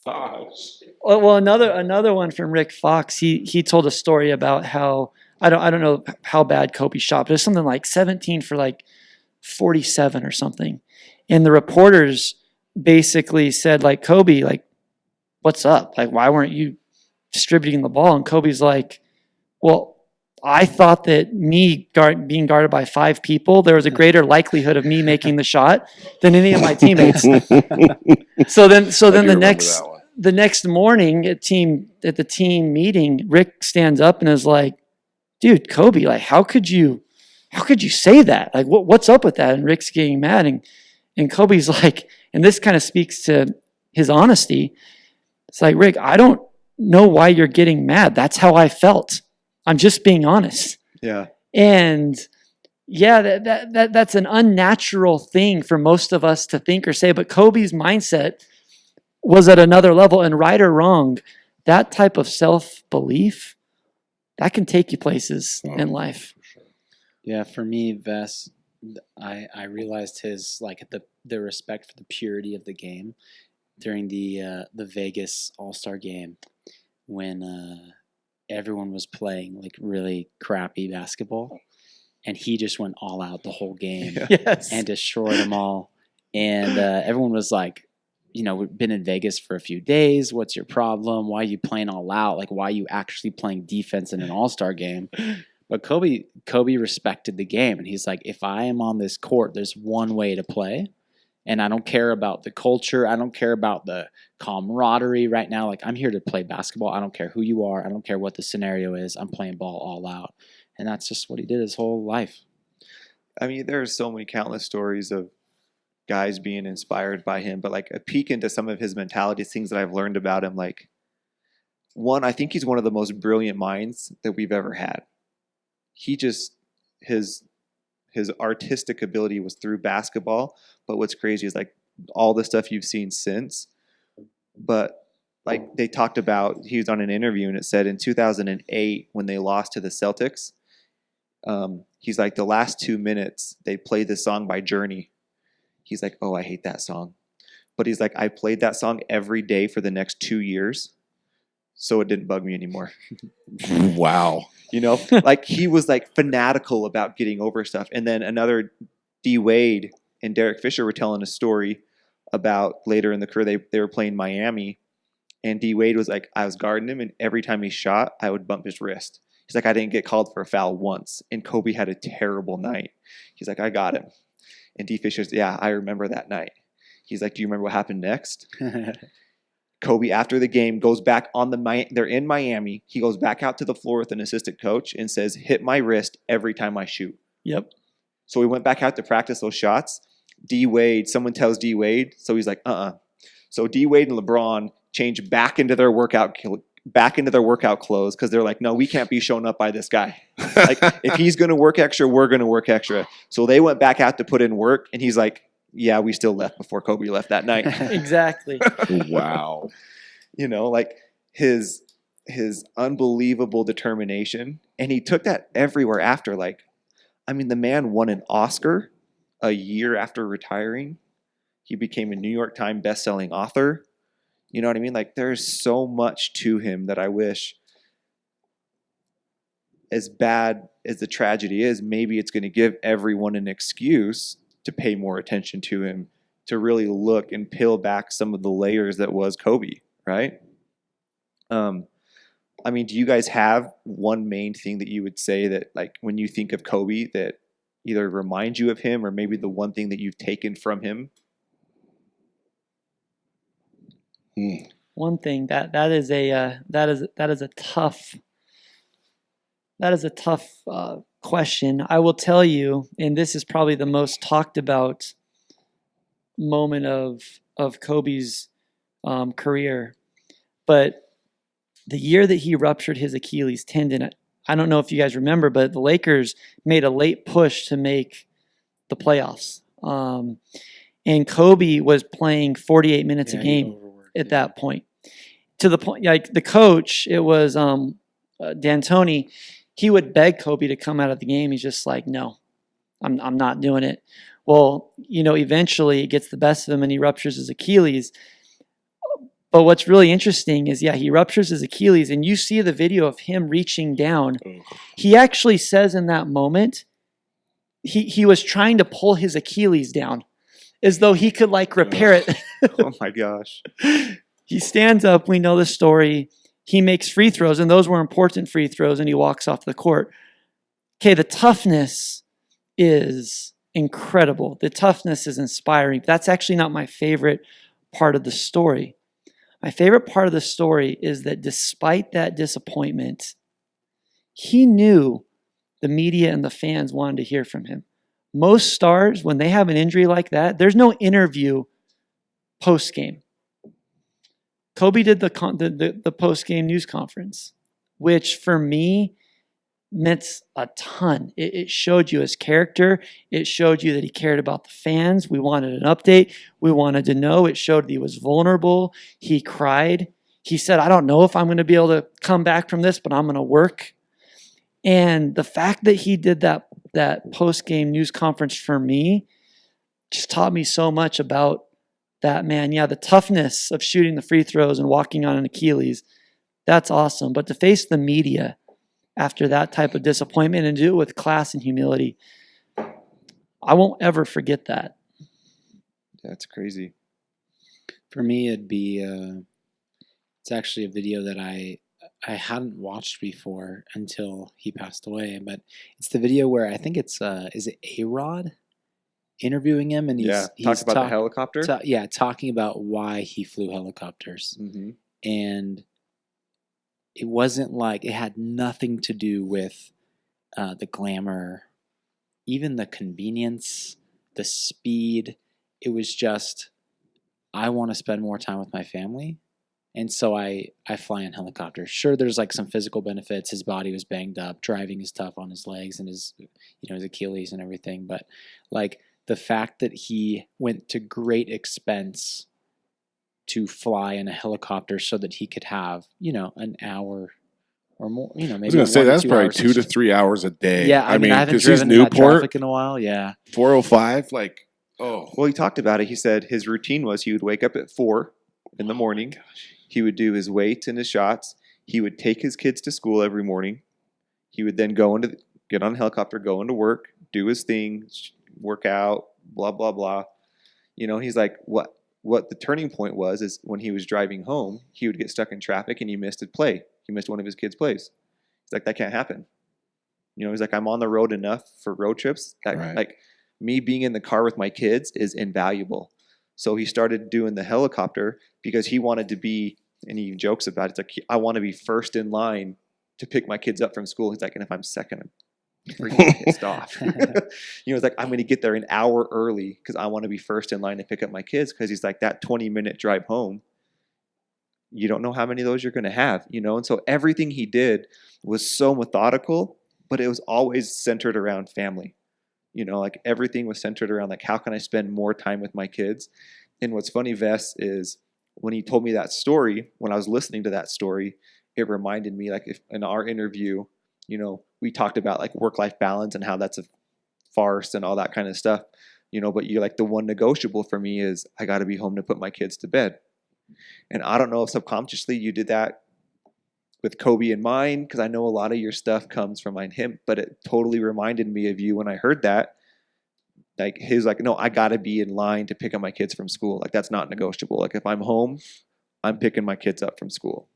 Well, another one from Rick Fox. He told a story about how I don't know how bad Kobe shot, but it's something like 17 for like 47 or something. And the reporters basically said, like, Kobe, like, what's up? Like, why weren't you distributing the ball? And Kobe's like, well, I thought that me being guarded by 5 people, there was a greater likelihood of me making the shot than any of my teammates. So then the next morning at the team meeting, Rick stands up and is like, dude, Kobe, like, how could you say that? Like, what's up with that? And Rick's getting mad, and Kobe's like, and this kind of speaks to his honesty. It's like, Rick, I don't know why you're getting mad. That's how I felt. I'm just being honest. Yeah. And yeah, that's an unnatural thing for most of us to think or say, but Kobe's mindset was at another level, and right or wrong, that type of self-belief, that can take you places in life. Yeah, for me, Vess, I realized his the respect for the purity of the game during the Vegas All-Star game when everyone was playing like really crappy basketball, and he just went all out the whole game Yes. and destroyed them all. And everyone was like, we've been in Vegas for a few days. What's your problem? Why are you playing all out? Like, why are you actually playing defense in an all-star game? But Kobe respected the game, and he's like, if I am on this court, there's one way to play, and I don't care about the culture. I don't care about the camaraderie right now. Like, I'm here to play basketball. I don't care who you are. I don't care what the scenario is. I'm playing ball all out. And that's just what he did his whole life. I mean, there are so many countless stories of guys being inspired by him, but like a peek into some of his mentality, things that I've learned about him. Like, one, I think he's one of the most brilliant minds that we've ever had. He just, his artistic ability was through basketball, but what's crazy is like all the stuff you've seen since. But like they talked about, he was on an interview and it said in 2008 when they lost to the Celtics, he's like, the last 2 minutes they played this song by Journey. He's like, oh, I hate that song. But he's like, I played that song every day for the next 2 years, so it didn't bug me anymore. Wow. Like he was like fanatical about getting over stuff. And then another, D Wade and Derek Fisher were telling a story about later in the career, they were playing Miami, and D Wade was like, I was guarding him, and every time he shot, I would bump his wrist. He's like, I didn't get called for a foul once, and Kobe had a terrible night. He's like, I got him. And D Fisher's, yeah, I remember that night. He's like, do you remember what happened next? Kobe, after the game, goes back they're in Miami. He goes back out to the floor with an assistant coach and says, hit my wrist every time I shoot. Yep. So we went back out to practice those shots. D Wade, someone tells D Wade, so he's like, So D Wade and LeBron change back into their workout clothes because they're like, no, we can't be shown up by this guy. Like, if he's going to work extra, we're going to work extra. So they went back out to put in work, and he's like, yeah, we still left before Kobe left that night. Exactly. Wow. Like his unbelievable determination, and he took that everywhere after. Like, I mean, the man won an Oscar a year after retiring. He became a New York Times best-selling author. You know what I mean? Like, there's so much to him that I wish, as bad as the tragedy is, maybe it's going to give everyone an excuse to pay more attention to him, to really look and peel back some of the layers that was Kobe, right? I mean, do you guys have one main thing that you would say that, like, when you think of Kobe, that either reminds you of him or maybe the one thing that you've taken from him? One thing that is a tough question. I will tell you, and this is probably the most talked about moment of Kobe's career, but the year that he ruptured his Achilles tendon, I don't know if you guys remember, but the Lakers made a late push to make the playoffs, and Kobe was playing 48 minutes a game at that point. To the point, like the coach, it was D'Antoni. He would beg Kobe to come out of the game. He's just like, no, I'm not doing it. Well, eventually it gets the best of him and he ruptures his Achilles. But what's really interesting is, he ruptures his Achilles, and you see the video of him reaching down. He actually says in that moment, he was trying to pull his Achilles down as though he could repair it. Oh my gosh. He stands up. We know the story. He makes free throws, and those were important free throws, and he walks off the court. Okay, the toughness is incredible. The toughness is inspiring. That's actually not my favorite part of the story. My favorite part of the story is that despite that disappointment, he knew the media and the fans wanted to hear from him. Most stars, when they have an injury like that, there's no interview post-game. Kobe did the post-game news conference, which for me meant a ton. It showed you his character. It showed you that he cared about the fans. We wanted an update. We wanted to know. It showed that he was vulnerable. He cried. He said, I don't know if I'm going to be able to come back from this, but I'm going to work. And the fact that he did that post-game news conference for me just taught me so much about that man. Yeah, the toughness of shooting the free throws and walking on an Achilles, that's awesome. But to face the media after that type of disappointment and do it with class and humility. I won't ever forget that. That's crazy. For me, it'd be it's actually a video that I hadn't watched before until he passed away, but it's the video where I think it's is it A-Rod interviewing him, and Talk he's about the helicopter. Talking about why he flew helicopters, Mm-hmm. and it wasn't like it had nothing to do with the glamour, even the convenience, the speed. It was just, I want to spend more time with my family. And so I fly in helicopters. Sure, there's like some physical benefits. His body was banged up. Driving is tough on his legs and his Achilles and everything. But like the fact that he went to great expense to fly in a helicopter so that he could have, an hour or more, maybe. I was going to say that's probably 2 to 3 hours a day. Yeah, I mean, I haven't because driven in that traffic in a while. Yeah. 405, like, oh. Well, he talked about it. He said his routine was he would wake up at 4 in the morning. He would do his weights and his shots. He would take his kids to school every morning. He would then get on a helicopter, go into work, do his thing, work out, blah, blah, blah. He's like, what the turning point was is when he was driving home, he would get stuck in traffic and he missed a play. He missed one of his kids' plays. He's like, that can't happen. He's like, I'm on the road enough for road trips that like me being in the car with my kids is invaluable. So he started doing the helicopter because he wanted to be, and he jokes about it, it's like, I want to be first in line to pick my kids up from school. He's like, and if I'm second, I'm freaking pissed off. It's like, I'm going to get there an hour early because I want to be first in line to pick up my kids, because he's like, that 20-minute drive home, you don't know how many of those you're going to have, And so everything he did was so methodical, but it was always centered around family. Like everything was centered around like, how can I spend more time with my kids? And what's funny, Vess, is when he told me that story, when I was listening to that story, it reminded me, like, if in our interview, we talked about like work-life balance and how that's a farce and all that kind of stuff, but you're like, the one negotiable for me is I got to be home to put my kids to bed. And I don't know if subconsciously you did that with Kobe in mind, because I know a lot of your stuff comes from him, but it totally reminded me of you when I heard that. Like his like, no, I got to be in line to pick up my kids from school. Like that's not negotiable. Like if I'm home, I'm picking my kids up from school.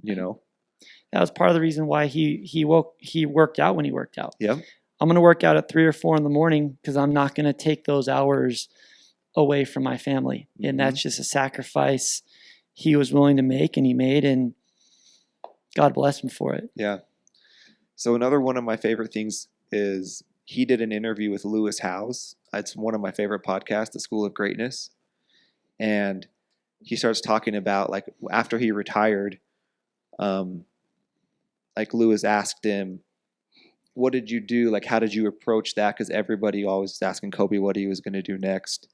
That was part of the reason why he worked out when he worked out. Yeah. I'm going to work out at 3 or 4 in the morning because I'm not going to take those hours away from my family. Mm-hmm. And that's just a sacrifice he was willing to make, and he made, and God bless him for it. Yeah. So another one of my favorite things is he did an interview with Lewis Howes. It's one of my favorite podcasts, The School of Greatness. And he starts talking about, like, after he retired, like Lewis asked him, what did you do? Like, how did you approach that? Because everybody always was asking Kobe what he was going to do next.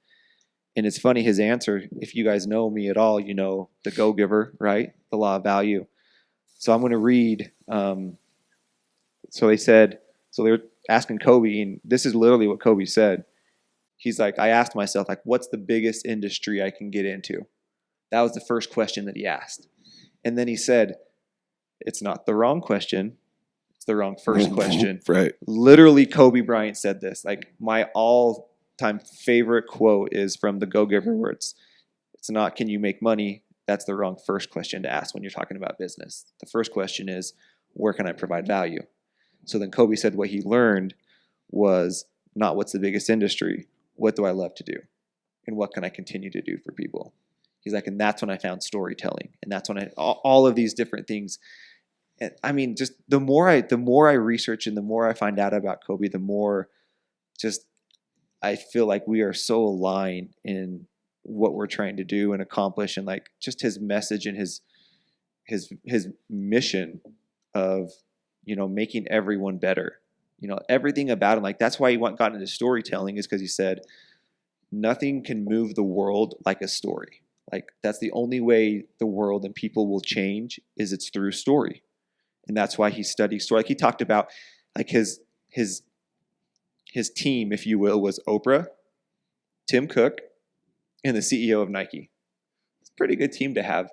And it's funny, his answer, if you guys know me at all, the go-giver, right? The law of value. So I'm going to read. So they were asking Kobe, and this is literally what Kobe said. He's like, I asked myself, like, what's the biggest industry I can get into? That was the first question that he asked. And then he said, it's not the wrong question. It's the wrong first question. Right. Literally, Kobe Bryant said this. Like, my all-time favorite quote is from the Go-Giver, where it's not, can you make money? That's the wrong first question to ask when you're talking about business. The first question is, where can I provide value? So then Kobe said what he learned was not what's the biggest industry, what do I love to do? And what can I continue to do for people? He's like, and that's when I found storytelling. And that's when all of these different things. And I mean, just the more I research and the more I find out about Kobe, the more just I feel like we are so aligned in what we're trying to do and accomplish, and like just his message and his mission of, making everyone better. Everything about him, like that's why he got into storytelling, is because he said nothing can move the world like a story. Like that's the only way the world and people will change, is it's through story. And that's why he studies story. Like he talked about, like his team, if you will, was Oprah, Tim Cook, and the CEO of Nike. It's a pretty good team to have,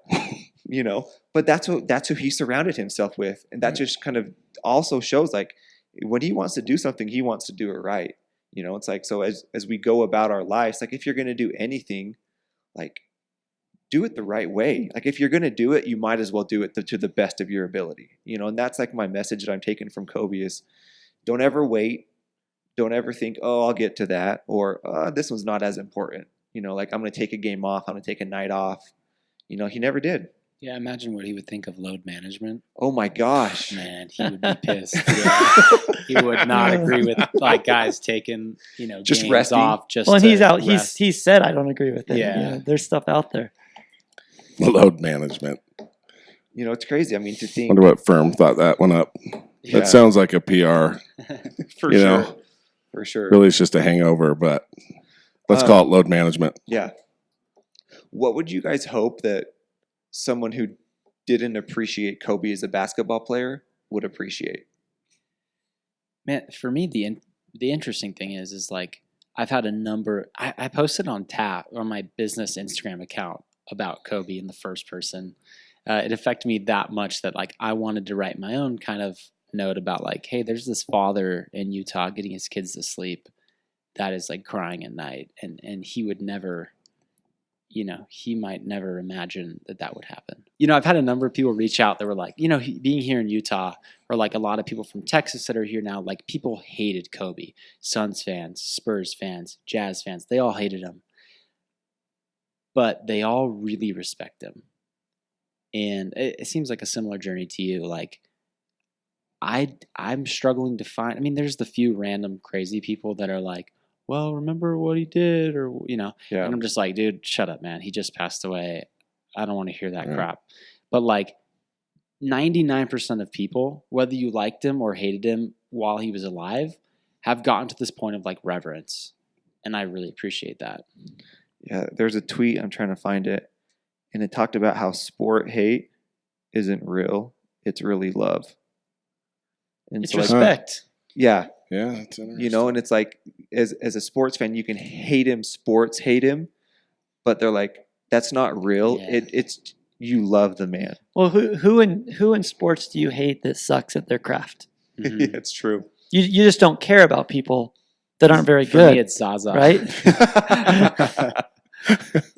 But that's who he surrounded himself with, and that just kind of also shows like when he wants to do something, he wants to do it right. You know, it's like, so as we go about our lives, like if you're going to do anything, like do it the right way. Like if you're going to do it, you might as well do it to the best of your ability, you know? And that's like my message that I'm taking from Kobe is don't ever wait. Don't ever think, oh, I'll get to that. Or this one's not as important. You know, like I'm going to take a game off. I'm going to take a night off. You know, he never did. Yeah, imagine what he would think of load management. Oh my gosh. Man, he would be pissed. Yeah. He would not agree with like guys taking, Just games resting. off just Well, and to he's out. rest. He said, I don't agree with it. Yeah. There's stuff out there. Load management. You know, it's crazy. I mean, to think. Wonder what firm thought that one up. Yeah. That sounds like a PR. For you sure. know. For sure. Really, it's just a hangover, but let's call it load management. Yeah. What would you guys hope that someone who didn't appreciate Kobe as a basketball player would appreciate? Man, for me, the interesting thing is like I've had a number. I posted on my business Instagram account about Kobe in the first person. It affected me that much that like I wanted to write my own kind of note about like, hey, there's this father in Utah getting his kids to sleep that is like crying at night, and he would never. He might never imagine that would happen. I've had a number of people reach out that were like, being here in Utah, or like a lot of people from Texas that are here now, like people hated Kobe. Suns fans, Spurs fans, Jazz fans, they all hated him. But they all really respect him. And it seems like a similar journey to you. Like, I'm struggling to find, there's the few random crazy people that are like, well, remember what he did, or, Yeah. And I'm just like, dude, shut up, man. He just passed away. I don't want to hear that crap. But like 99% of people, whether you liked him or hated him while he was alive, have gotten to this point of like reverence. And I really appreciate that. Yeah. There's a tweet, I'm trying to find it, and it talked about how sport hate isn't real. It's really love. And It's so, like, respect. yeah. Yeah, that's interesting. You know, and it's like, as a sports fan, you can hate him, hate him, but they're like, that's not real. Yeah. It's you love the man. Well, who in sports do you hate that sucks at their craft? Mhm. Yeah, it's true. You just don't care about people that aren't very For good, me, it's Zaza. right?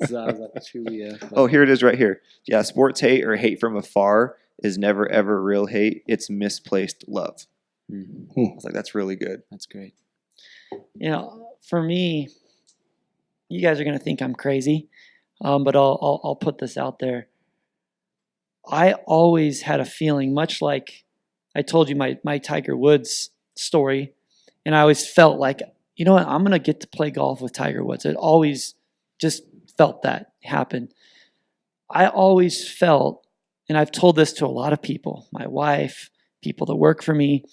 Zaza Pachulia. Oh, here it is right here. Yeah, sports hate or hate from afar is never ever real hate. It's misplaced love. Mhm. I was like, that's really good. That's great. For me, you guys are going to think I'm crazy, but I'll put this out there. I always had a feeling, much like I told you my Tiger Woods story, and I always felt like, you know what, I'm going to get to play golf with Tiger Woods. It always just felt that happen. I always felt, and I've told this to a lot of people, my wife, people that work for me,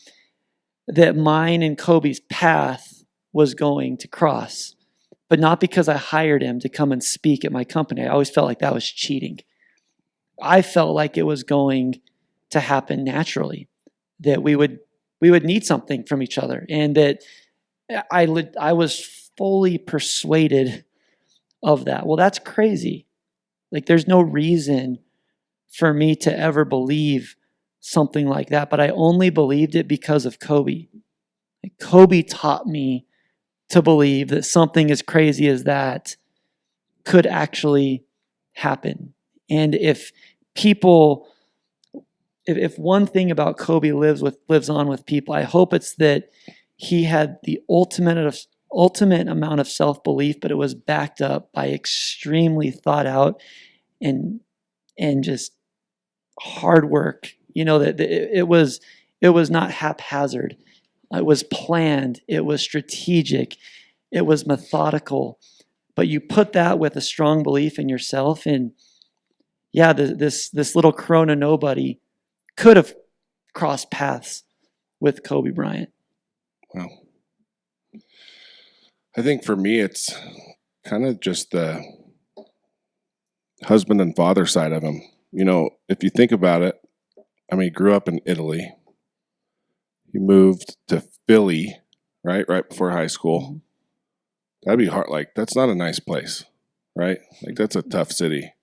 that mine and Kobe's path was going to cross, but not because I hired him to come and speak at my company. I always felt like that was cheating. I felt like it was going to happen naturally, that we would need something from each other, and that I was fully persuaded of that. Well, that's crazy. Like, there's no reason for me to ever believe something like that, but I only believed it because of Kobe. Like, Kobe taught me to believe that something as crazy as that could actually happen. And if one thing about Kobe lives on with people, I hope it's that he had the ultimate amount of self-belief, but it was backed up by extremely thought out and just hard work. That it was not haphazard. It was planned. It was strategic. It was methodical. But you put that with a strong belief in yourself, and yeah, this little Corona nobody could have crossed paths with Kobe Bryant. Well, I think for me, it's kind of just the husband and father side of him. If you think about it, he grew up in Italy. He moved to Philly, right before high school. That'd be hard. Like, that's not a nice place, right? Like, that's a tough city.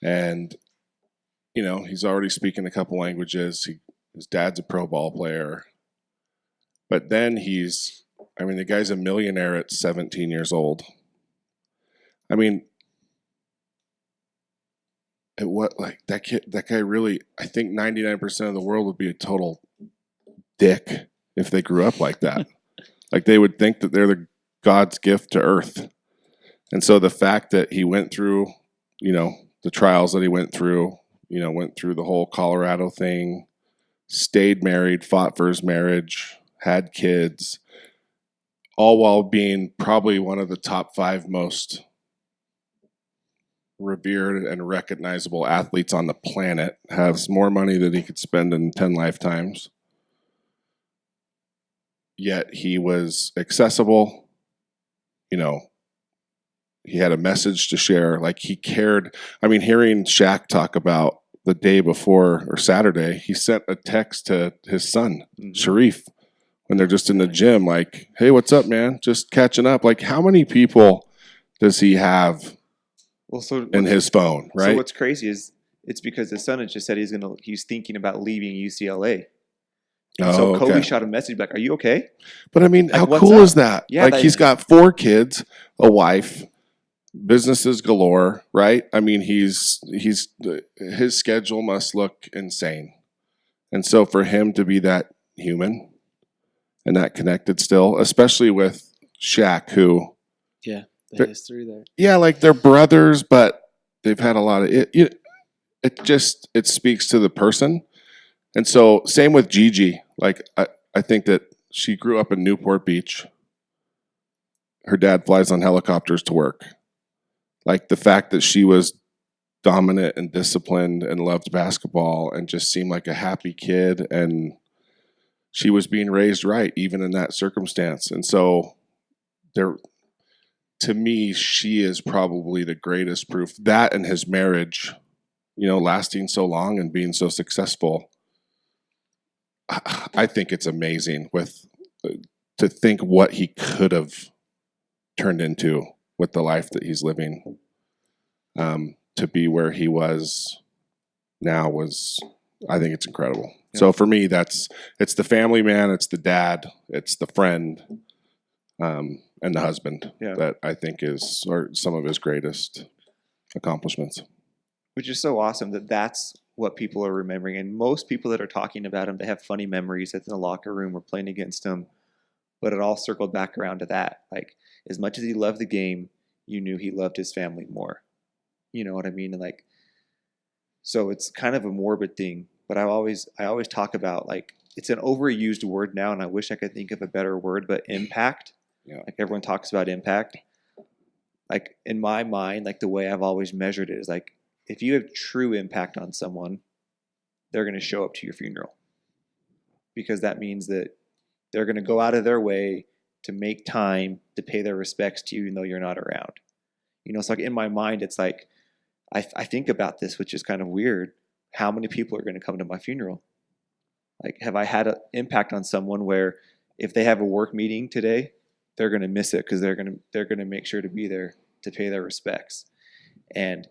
And, he's already speaking a couple languages. His dad's a pro ball player. But then the guy's a millionaire at 17 years old. I mean, that guy really, I think 99% of the world would be a total dick if they grew up like that. Like they would think that they're the God's gift to earth. And so the fact that he went through, the trials that he went through the whole Colorado thing, stayed married, fought for his marriage, had kids, all while being probably one of the top 5 most revered and recognizable athletes on the planet, has more money than he could spend in 10 lifetimes. Yet he was accessible, he had a message to share, like he cared. I mean, hearing Shaq talk about the day before or Saturday, he sent a text to his son, Sharif, when they're just in the gym, like, hey, what's up, man? Just catching up. Like, how many people does he have in his phone, right? So what's crazy is it's because his son had just said he's thinking about leaving UCLA. So Kobe shot a message back, are you okay? But I mean, Like, how what's cool up? is that? Yeah, like he's got 4 kids, a wife, businesses galore, right? I mean, his schedule must look insane. And so for him to be that human and that connected still, especially with Shaq, who... Yeah, the history there. Yeah, like they're brothers, but they've had a lot of... It speaks to the person. And so same with Gigi. Like, I think that she grew up in Newport Beach. Her dad flies on helicopters to work. Like the fact that she was dominant and disciplined and loved basketball and just seemed like a happy kid, and she was being raised right even in that circumstance. And so to me, she is probably the greatest proof. That and his marriage, lasting so long and being so successful. I think it's amazing to think what he could have turned into with the life that he's living. To be where he was now I think it's incredible. Yeah. So for me, it's the family man, it's the dad, it's the friend, and the husband that I think are some of his greatest accomplishments. Which is so awesome that's what people are remembering. And most people that are talking about him, they have funny memories that's in the locker room or playing against him. But it all circled back around to that. Like, as much as he loved the game, you knew he loved his family more. You know what I mean? And like, so it's kind of a morbid thing. But I always talk about, like, it's an overused word now, and I wish I could think of a better word, but impact. Yeah. Like, everyone talks about impact. Like, in my mind, like, the way I've always measured it is like, if you have true impact on someone, they're going to show up to your funeral. Because that means that they're going to go out of their way to make time to pay their respects to you even though you're not around. It's like in my mind, it's like, I think about this, which is kind of weird. How many people are going to come to my funeral? Like, have I had an impact on someone where if they have a work meeting today, they're going to miss it because they're going to make sure to be there to pay their respects. And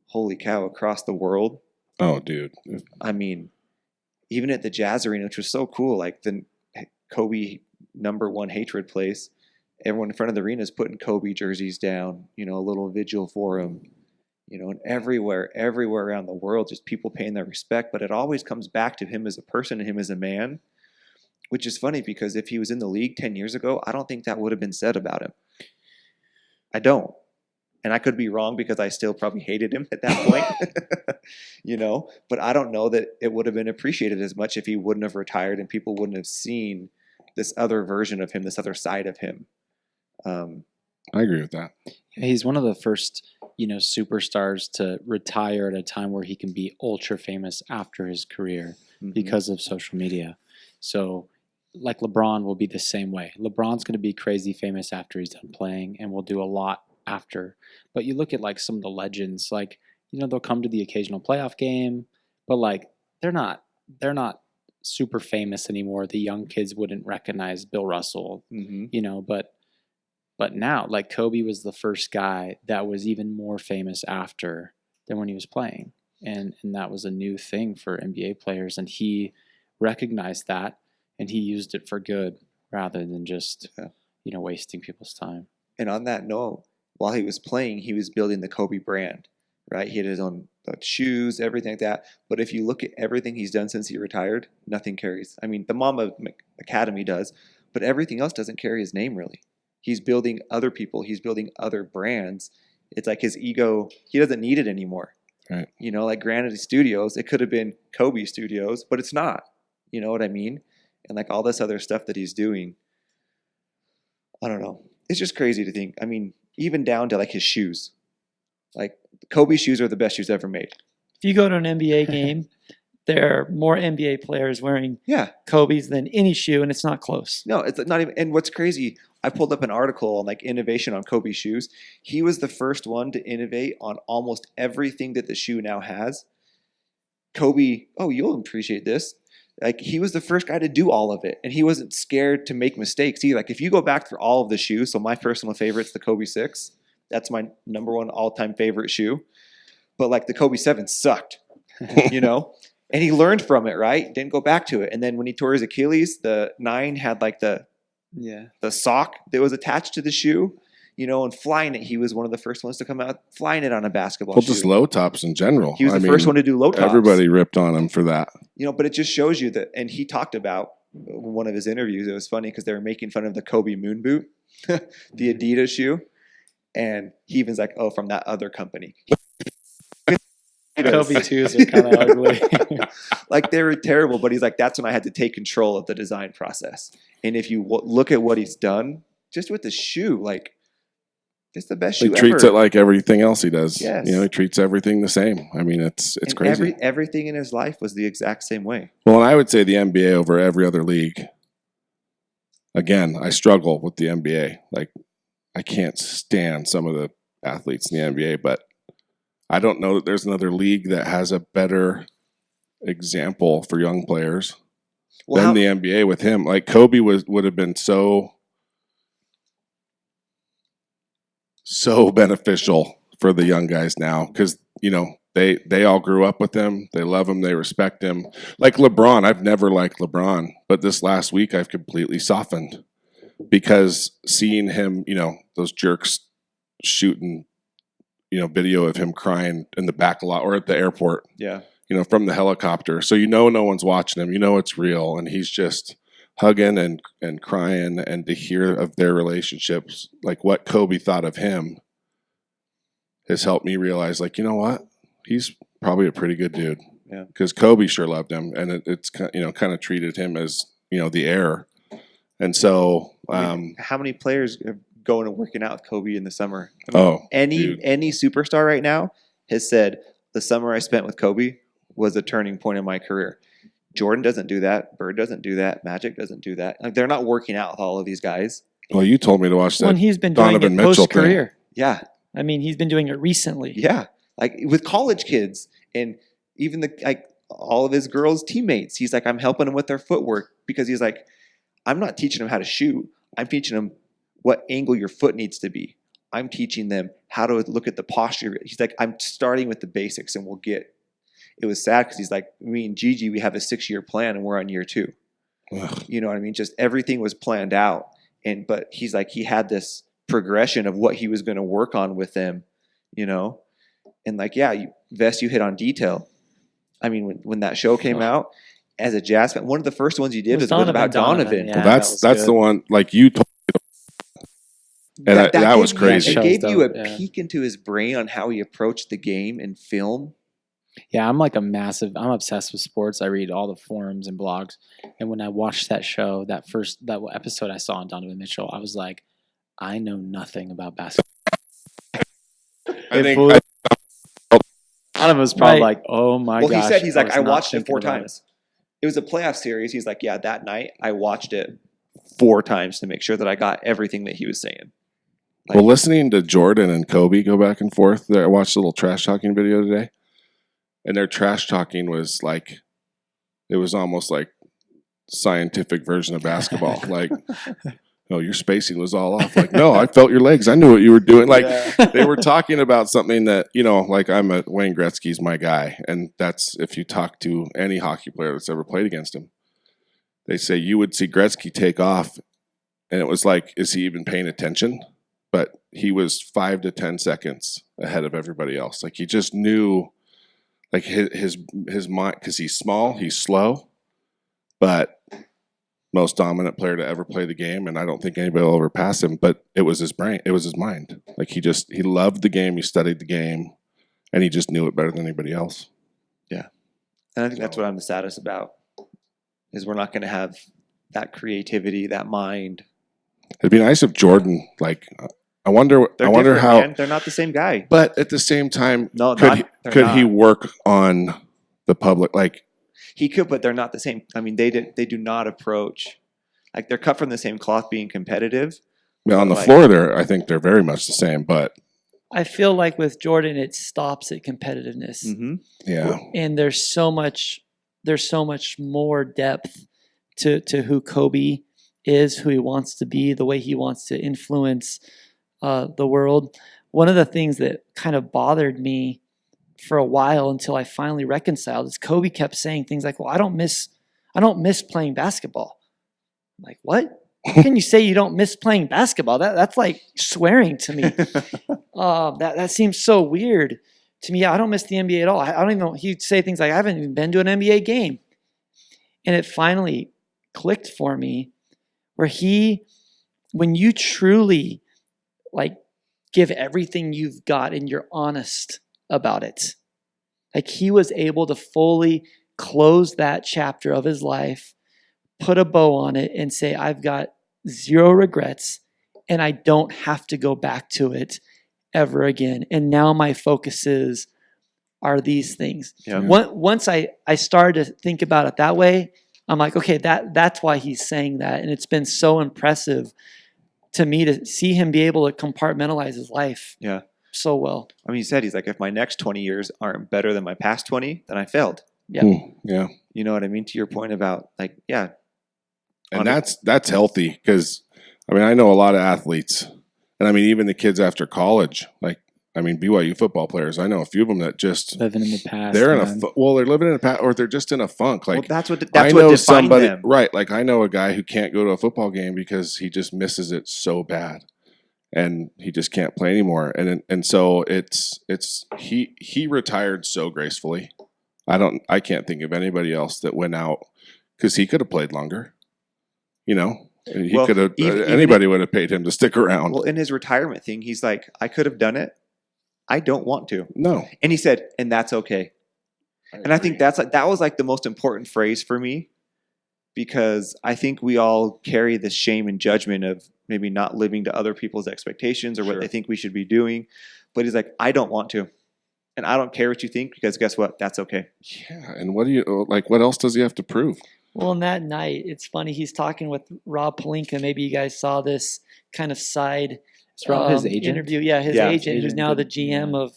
holy cow, across the world. Oh, dude. I mean, even at the Jazz Arena, which was so cool, like the Kobe #1 hatred place, everyone in front of the arena is putting Kobe jerseys down, a little vigil for him, and everywhere around the world, just people paying their respect. But it always comes back to him as a person and him as a man, which is funny because if he was in the league 10 years ago, I don't think that would have been said about him. I don't. And I could be wrong because I still probably hated him at that point, but I don't know that it would have been appreciated as much if he wouldn't have retired and people wouldn't have seen this other version of him, this other side of him. I agree with that. He's one of the first, superstars to retire at a time where he can be ultra famous after his career because of social media. So, like LeBron will be the same way. LeBron's going to be crazy famous after he's done playing and will do a lot after. But you look at like some of the legends, like, they'll come to the occasional playoff game, but like they're not super famous anymore. The young kids wouldn't recognize Bill Russell, but now, like, Kobe was the first guy that was even more famous after than when he was playing. and that was a new thing for NBA players, and he recognized that, and he used it for good rather than just wasting people's time. And on that note, while he was playing, he was building the Kobe brand, right? He had his own shoes, everything like that. But if you look at everything he's done since he retired, nothing carries. I mean, the Mamba Academy does, but everything else doesn't carry his name really. He's building other people. He's building other brands. It's like his ego, he doesn't need it anymore. Right. Like Granite Studios, it could have been Kobe Studios, but it's not. You know what I mean? And like all this other stuff that he's doing, I don't know. It's just crazy to think. I mean, even down to like his shoes. Like Kobe's shoes are the best shoes ever made. If you go to an NBA game, there are more NBA players wearing Yeah. Kobe's than any shoe, and it's not close. No, it's not even. And what's crazy, I pulled up an article on like innovation on Kobe's shoes. He was the first one to innovate on almost everything that the shoe now has. Kobe, you'll appreciate this. Like he was the first guy to do all of it, and he wasn't scared to make mistakes either. Like if you go back through all of the shoes, so my personal favorite's the Kobe 6. That's my number one all-time favorite shoe. But like the Kobe 7 sucked, And he learned from it, right? Didn't go back to it. And then when he tore his Achilles, the 9 had like the sock that was attached to the shoe, and flying it. He was one of the first ones to come out flying it on a basketball shoe. Just low tops in general. He was the first one to do low tops. Everybody ripped on him for that. But it just shows you that. And he talked about in one of his interviews. It was funny because they were making fun of the Kobe moon boot, the Adidas shoe. And he even's like, from that other company. Kobe 2s are kind of ugly. Like they were terrible, but he's like, that's when I had to take control of the design process. And if you look at what he's done, just with the shoe, like it's the best shoe ever. He treats it like everything else he does. Yes. He treats everything the same. I mean, it's crazy. Everything in his life was the exact same way. Well, and I would say the NBA over every other league. Again, I struggle with the NBA. Like, I can't stand some of the athletes in the NBA, but I don't know that there's another league that has a better example for young players than the NBA with him. Like Kobe would have been so beneficial for the young guys now because, they all grew up with him. They love him. They respect him. Like LeBron, I've never liked LeBron, but this last week I've completely softened because seeing him, those jerks shooting video of him crying in the back lot or at the airport. Yeah. From the helicopter. So no one's watching him. It's real. And he's just hugging and crying. And to hear of their relationships, like what Kobe thought of him has helped me realize, like, you know what? He's probably a pretty good dude. Yeah. Because Kobe sure loved him. And it's kind of treated him as, the heir. And so how many players are going and working out with Kobe in the summer? Any superstar right now has said the summer I spent with Kobe was a turning point in my career. Jordan doesn't do that. Bird doesn't do that. Magic doesn't do that. Like they're not working out with all of these guys. Well, you told me to watch that. When he's been Donovan doing it Mitchell post-career. thing. Yeah. I mean, he's been doing it recently. Yeah. Like with college kids and even all of his girls' teammates. He's like, I'm helping them with their footwork because he's like, I'm not teaching them how to shoot. I'm teaching them what angle your foot needs to be. I'm teaching them how to look at the posture. He's like, I'm starting with the basics and we'll get. It was sad because he's like, me and Gigi, we have a 6-year plan and we're on year 2. Ugh. You know what I mean? Just everything was planned out. But he's like, he had this progression of what he was going to work on with them, And like, Vess, you hit on detail. I mean, when that show came out, as a Jazz fan, one of the first ones you did was about Donovan. Yeah, that's the one, like you told me. And that was crazy. It gave you a peek into his brain on how he approached the game and film. Yeah, I'm obsessed with sports. I read all the forums and blogs. And when I watched that show, that episode I saw on Donovan Mitchell, I was like, I know nothing about basketball. Donovan was probably like, oh my gosh. Well, he said, he's like, I watched it 4 about times. It was a playoff series. He's like, yeah, that night I watched it 4 times to make sure that I got everything that he was saying. Well, listening to Jordan and Kobe go back and forth, I watched a little trash talking video today. And their trash talking was like, it was almost like scientific version of basketball. Like, no, your spacing was all off. Like, no, I felt your legs. I knew what you were doing. Like, Yeah. they were talking about something that, you know, like Wayne Gretzky's my guy. And that's, if you talk to any hockey player that's ever played against him, they say you would see Gretzky take off. And it was like, is he even paying attention? But he was 5 to 10 seconds ahead of everybody else. Like, he just knew, like, his mind, because he's small, he's slow, but most dominant player to ever play the game, and I don't think anybody will ever pass him. But it was his brain, it was his mind. Like, he loved the game, he studied the game, and he just knew it better than anybody else. Yeah, and I think that's what I'm the saddest about, is we're not going to have that creativity, that mind. It'd be nice if Jordan, like, I wonder Different, how. man. They're not the same guy. But at the same time, No, could they're he not. work on the public? Like, He could, but they're not the same. I mean, they do not approach, like, they're cut from the same cloth being competitive. on the Like- floor, I think they're very much the same. But I feel like with Jordan, it stops at competitiveness, Mm-hmm. yeah, and there's so much more depth to who Kobe is, who he wants to be, the way he wants to influence the world. One of the things that kind of bothered me for a while until I finally reconciled is Kobe kept saying things like, "Well, I don't miss playing basketball." I'm like, what? How can you say you don't miss playing basketball? That's like swearing to me. That seems so weird to me. Yeah, I don't miss the NBA at all. I don't even know. He'd say things like, "I haven't even been to an NBA game," and it finally clicked for me, where when you truly, like, give everything you've got and you're honest about it, like, he was able to fully close that chapter of his life, put a bow on it, and say, I've got zero regrets and I don't have to go back to it ever again. And now my focuses are these things. Yeah. Once I started to think about it that way, I'm like, okay, that's why he's saying that. And it's been so impressive to me to see him be able to compartmentalize his life Yeah. so well. I mean, he's like, if my next 20 years aren't better than my past 20, then I failed. Yeah. yeah. You know what I mean? To your point about, like, yeah. And that's healthy, because I mean, I know a lot of athletes, and I mean, even the kids after college, like, I mean, BYU football players, I know a few of them that just Living in the past. they're man. they're living in a past, or they're just in a funk. Like, Well, that's what I defined know somebody, them. right? Like, I know a guy who can't go to a football game because he just misses it so bad, and he just can't play anymore. And so he retired so gracefully. I can't think of anybody else that went out, because he could have played longer. You know, he Well, could have. even Anybody would have paid him to stick around. Well, in his retirement thing, he's like, I could have done it. I don't want to. No, And he said, and that's okay. And I think that was like the most important phrase for me, because I think we all carry this shame and judgment of maybe not living to other people's expectations or what Sure. they think we should be doing. But he's like, I don't want to. And I don't care what you think, because guess what? That's okay. Yeah, and what do you like? What else does he have to prove? Well, in that night, it's funny. He's talking with Rob Pelinka. Maybe you guys saw this kind of side Is Rob his agent? interview. Yeah, his Yeah. agent, who's Agent, now the good. GM Yeah.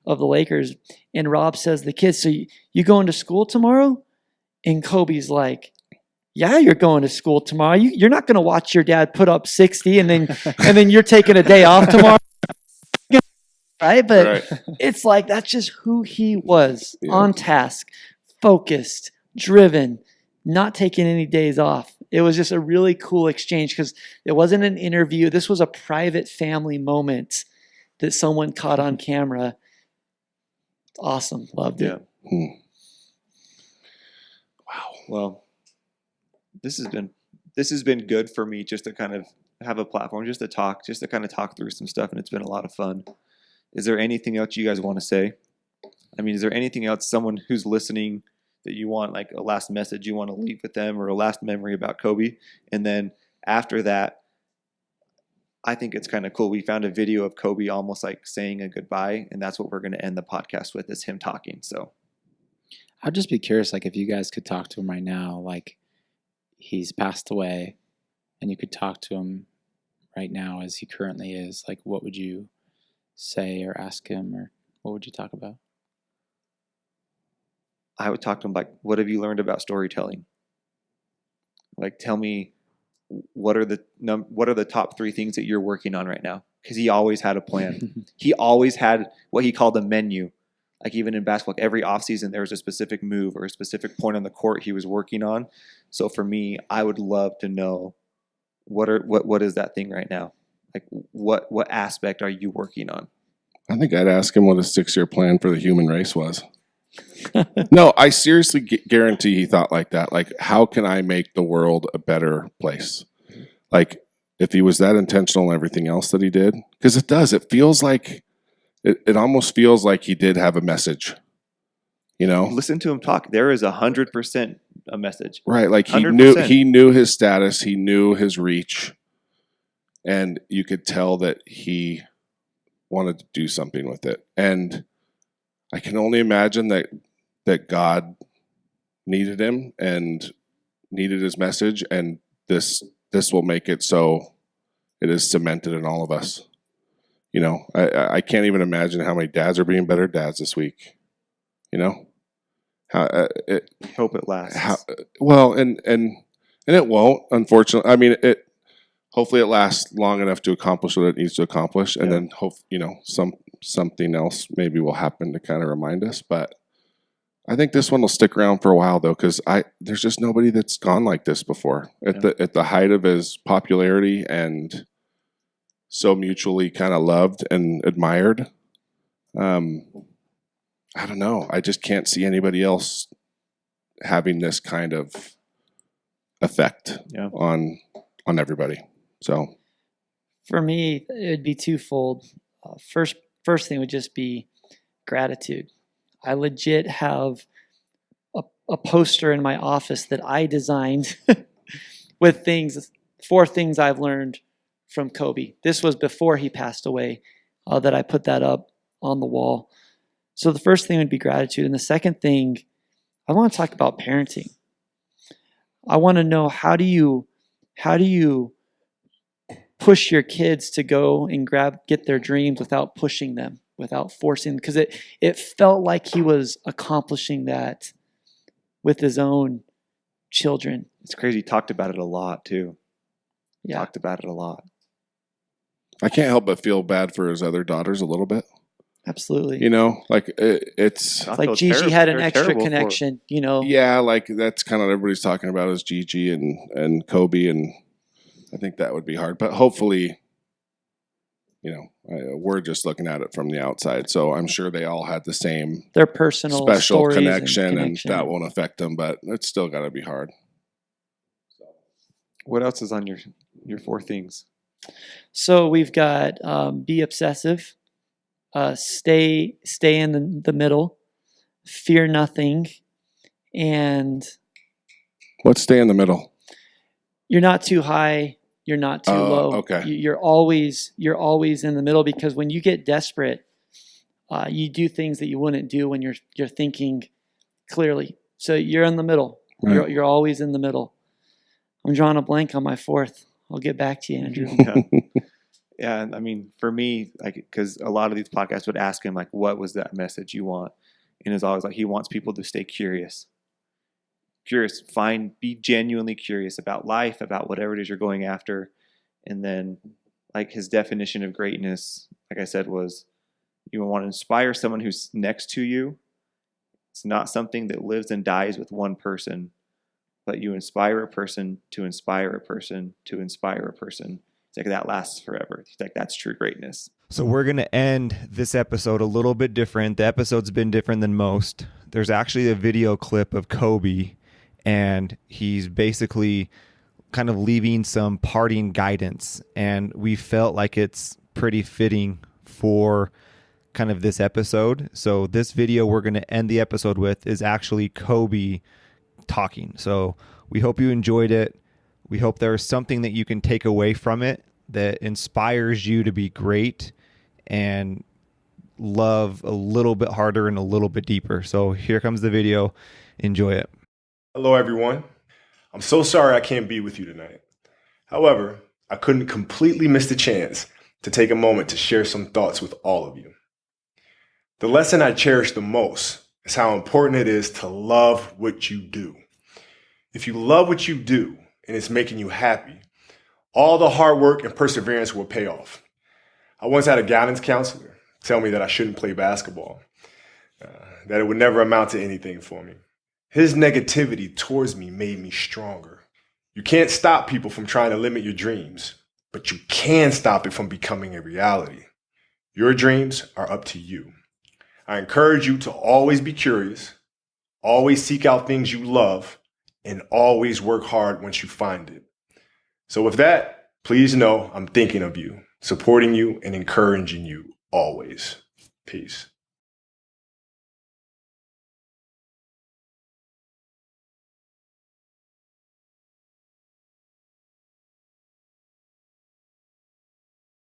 of the Lakers. And Rob says, the kids, so you going to school tomorrow? And Kobe's like, yeah, you're going to school tomorrow. You're not going to watch your dad put up 60 and then you're taking a day off tomorrow. Right? But Right. it's like, that's just who he was, Yeah. on task, focused, driven, not taking any days off. It was just a really cool exchange, because it wasn't an interview. This was a private family moment that someone caught on camera. Awesome. Loved it. Yeah. Wow. Well, this has been good for me, just to kind of have a platform, just to kind of talk through some stuff, and it's been a lot of fun. Is there anything else you guys want to say? I mean, is there anything else, someone who's listening, that you want, like a last message you want to leave with them, or a last memory about Kobe? And then after that, I think it's kind of cool. We found a video of Kobe almost like saying a goodbye, and that's what we're going to end the podcast with, is him talking. So I'd just be curious, like, if you guys could talk to him right now, like, he's passed away, and you could talk to him right now as he currently is, like, what would you say or ask him, or what would you talk about? I would talk to him like, what have you learned about storytelling? Like, tell me what are the top 3 things that you're working on right now? Because he always had a plan. He always had what he called a menu. Like even in basketball, like every offseason, there was a specific move or a specific point on the court he was working on. So for me, I would love to know what is that thing right now? Like what aspect are you working on? I think I'd ask him what his 6-year plan for the human race was. No, I seriously guarantee he thought like that. Like, how can I make the world a better place? Like, if he was that intentional in everything else that he did, because it does. It feels like it almost feels like he did have a message. You know, Listen to him talk. There is 100% a message. right? Like 100%. he knew his status, he knew his reach, and you could tell that he wanted to do something with it. And I can only imagine that God needed him and needed his message, and this will make it so it is cemented in all of us. You know, I can't even imagine how many dads are being better dads this week. You know, Hope it lasts. Well, and it won't, unfortunately. I mean, hopefully it lasts long enough to accomplish what it needs to accomplish, and then something else maybe will happen to kind of remind us. But I think this one will stick around for a while, though, because there's just nobody that's gone like this before at the height of his popularity and so mutually kind of loved and admired. I don't know. I just can't see anybody else having this kind of effect on everybody. So For me, it would be twofold. First thing would just be gratitude. I legit have a poster in my office that I designed with 4 things I've learned from Kobe. This was before he passed away that I put that up on the wall. So the first thing would be gratitude. And the second thing, I want to talk about parenting. I want to know how do you push your kids to go and get their dreams without pushing them, without forcing them? Because it felt like he was accomplishing that with his own children. It's crazy. He talked about it a lot too. Yeah. Talked about it a lot. I can't help but feel bad for his other daughters a little bit. Absolutely. You know, like it's I like feel Gigi had an they're extra terrible for connection, you know. yeah, like that's kind of everybody's talking about is Gigi and Kobe, and I think that would be hard. But hopefully, you know, we're just looking at it from the outside, so I'm sure they all had the same Their personal special stories connection, and that won't affect them. But it's still got to be hard. What else is on your 4 things? So we've got be obsessive, stay in the middle, fear nothing, and Let's stay in the middle. you're not too high, you're not too low. Okay. You're always in the middle, because when you get desperate, you do things that you wouldn't do when you're thinking clearly. So you're in the middle. Right. You're always in the middle. I'm drawing a blank on my 4th. I'll get back to you, Andrew. Yeah, and I mean, for me, like, because a lot of these podcasts would ask him, like, what was that message you want? And it's always like, he wants people to stay curious. Be genuinely curious about life, about whatever it is you're going after. And then, like, his definition of greatness, like I said, was you want to inspire someone who's next to you. It's not something that lives and dies with one person, but you inspire a person to inspire a person to inspire a person. It's like that lasts forever. It's like that's true greatness. So we're going to end this episode a little bit different. The episode's been different than most. There's actually a video clip of Kobe, and he's basically kind of leaving some parting guidance. And we felt like it's pretty fitting for kind of this episode. So this video we're going to end the episode with is actually Kobe talking. So we hope you enjoyed it. We hope there's something that you can take away from it that inspires you to be great and love a little bit harder and a little bit deeper. So here comes the video. Enjoy it. Hello, everyone. I'm so sorry I can't be with you tonight. However, I couldn't completely miss the chance to take a moment to share some thoughts with all of you. The lesson I cherish the most is how important it is to love what you do. If you love what you do and it's making you happy, all the hard work and perseverance will pay off. I once had a guidance counselor tell me that I shouldn't play basketball, that it would never amount to anything for me. His negativity towards me made me stronger. You can't stop people from trying to limit your dreams, but you can stop it from becoming a reality. Your dreams are up to you. I encourage you to always be curious, always seek out things you love, and always work hard once you find it. So with that, please know I'm thinking of you, supporting you, and encouraging you always. Peace.